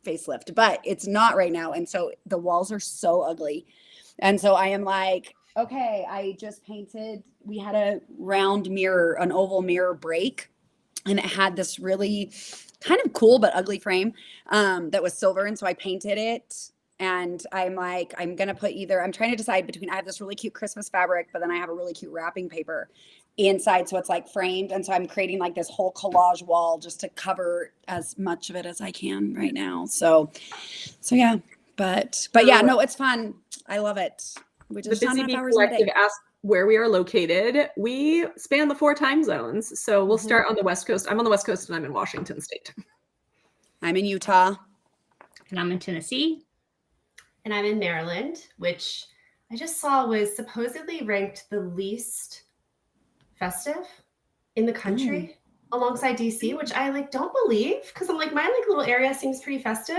facelift, but it's not right now. And so the walls are so ugly. And so I am like, okay, I just painted, we had a round mirror, an oval mirror break, and it had this really kind of cool but ugly frame that was silver. And so I painted it, and I'm like, I'm going to put I'm trying to decide between, I have this really cute Christmas fabric, but then I have a really cute wrapping paper inside. So it's like framed. And so I'm creating like this whole collage wall just to cover as much of it as I can right now. So yeah, but yeah, no, it's fun. I love it. We just the Busy Bee Collective asked where we are located. We span the 4 time zones. So we'll start on the West Coast. I'm on the West Coast and I'm in Washington State. I'm in Utah. And I'm in Tennessee. And I'm in Maryland, which I just saw was supposedly ranked the least festive in the country alongside DC, which I don't believe, because I'm like, my little area seems pretty festive.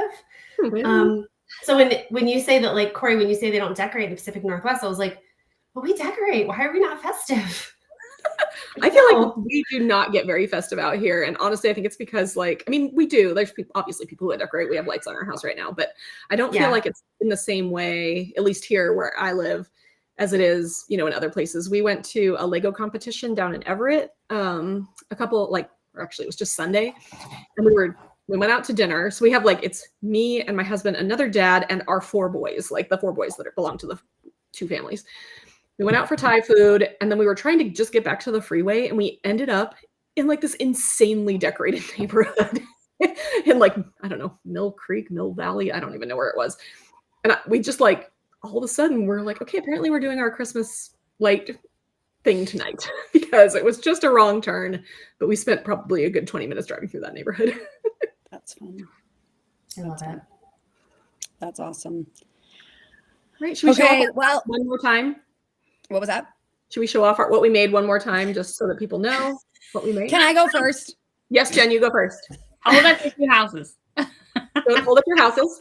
So when you say that, Corey, when you say they don't decorate in the Pacific Northwest, I was like, well, we decorate. Why are we not festive? I feel like we do not get very festive out here. And honestly, I think it's because we do. There's obviously people who decorate. We have lights on our house right now, but I don't feel like it's in the same way, at least here where I live, as it is, in other places. We went to a Lego competition down in Everett, actually it was just Sunday, and we went out to dinner. So we have it's me and my husband, another dad, and our 4 boys, the 4 boys that belong to the 2 families. We went out for Thai food, and then we were trying to just get back to the freeway, and we ended up in this insanely decorated neighborhood in I don't know, Mill Creek, Mill Valley. I don't even know where it was. And we just all of a sudden we're like, okay, apparently we're doing our Christmas light thing tonight because it was just a wrong turn, but we spent probably a good 20 minutes driving through that neighborhood. That's fun. I love it. That's awesome. Right. Should we show off one more time? What was that? Should we show off what we made one more time just so that people know what we made? Can I go first? Yes, Jen, you go first. Hold up your houses. Hold up your houses.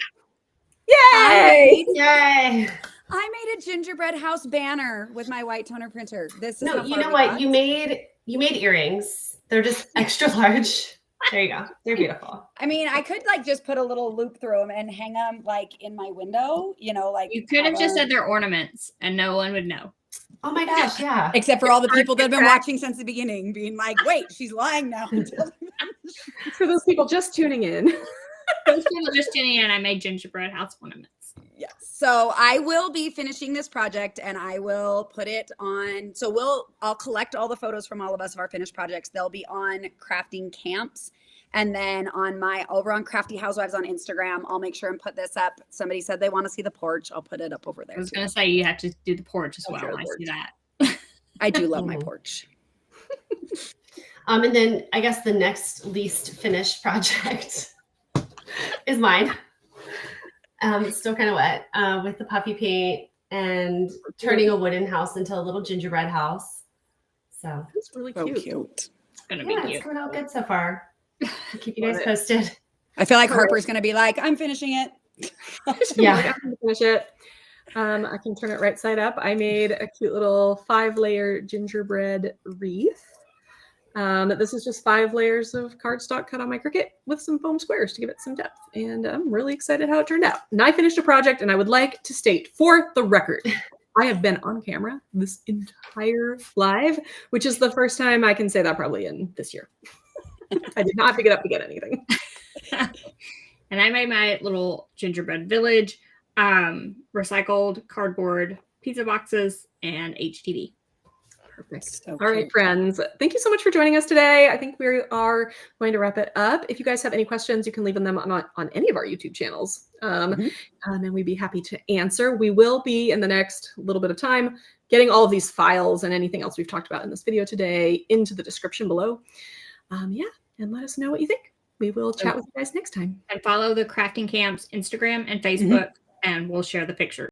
Yay! Yay! I made a gingerbread house banner with my white toner printer. This is you know what? You made earrings. They're just extra large. There you go. They're beautiful. I mean, I could just put a little loop through them and hang them in my window, You could have just said they're ornaments and no one would know. Oh my gosh, yeah. Except for all the people that have been watching since the beginning being like, wait, she's lying now. For those people just tuning in. Those people just tuning in, I made gingerbread house ornaments. Yes. So I will be finishing this project and I will put it on. So I'll collect all the photos from all of us of our finished projects. They'll be on Crafting Camps. And then over on Crafty Housewives on Instagram, I'll make sure and put this up. Somebody said they want to see the porch. I'll put it up over there. I was going to say you have to do the porch as well. I see that. I do love my porch. And then I guess the next least finished project is mine. It's still kind of wet with the puffy paint and turning a wooden house into a little gingerbread house. So it's really cute. It's going to be cute. It's coming out good so far. I'll keep you guys posted. I feel like Harper's going to be like, I'm finishing it. Yeah. I'm going to finish it. I can turn it right side up. I made a cute little 5-layer gingerbread wreath. This is just 5 layers of cardstock cut on my Cricut with some foam squares to give it some depth. And I'm really excited how it turned out. And I finished a project, and I would like to state for the record, I have been on camera this entire live, which is the first time I can say that probably in this year. I did not have to get up to get anything. And I made my little gingerbread village, recycled cardboard pizza boxes, and HTV. Perfect. So all right, friends. Thank you so much for joining us today. I think we are going to wrap it up. If you guys have any questions, you can leave them on any of our YouTube channels. And we'd be happy to answer. We will be in the next little bit of time getting all of these files and anything else we've talked about in this video today into the description below. And let us know what you think. we will chat with you guys next time. And follow the Crafting Camps Instagram and Facebook, and we'll share the pictures.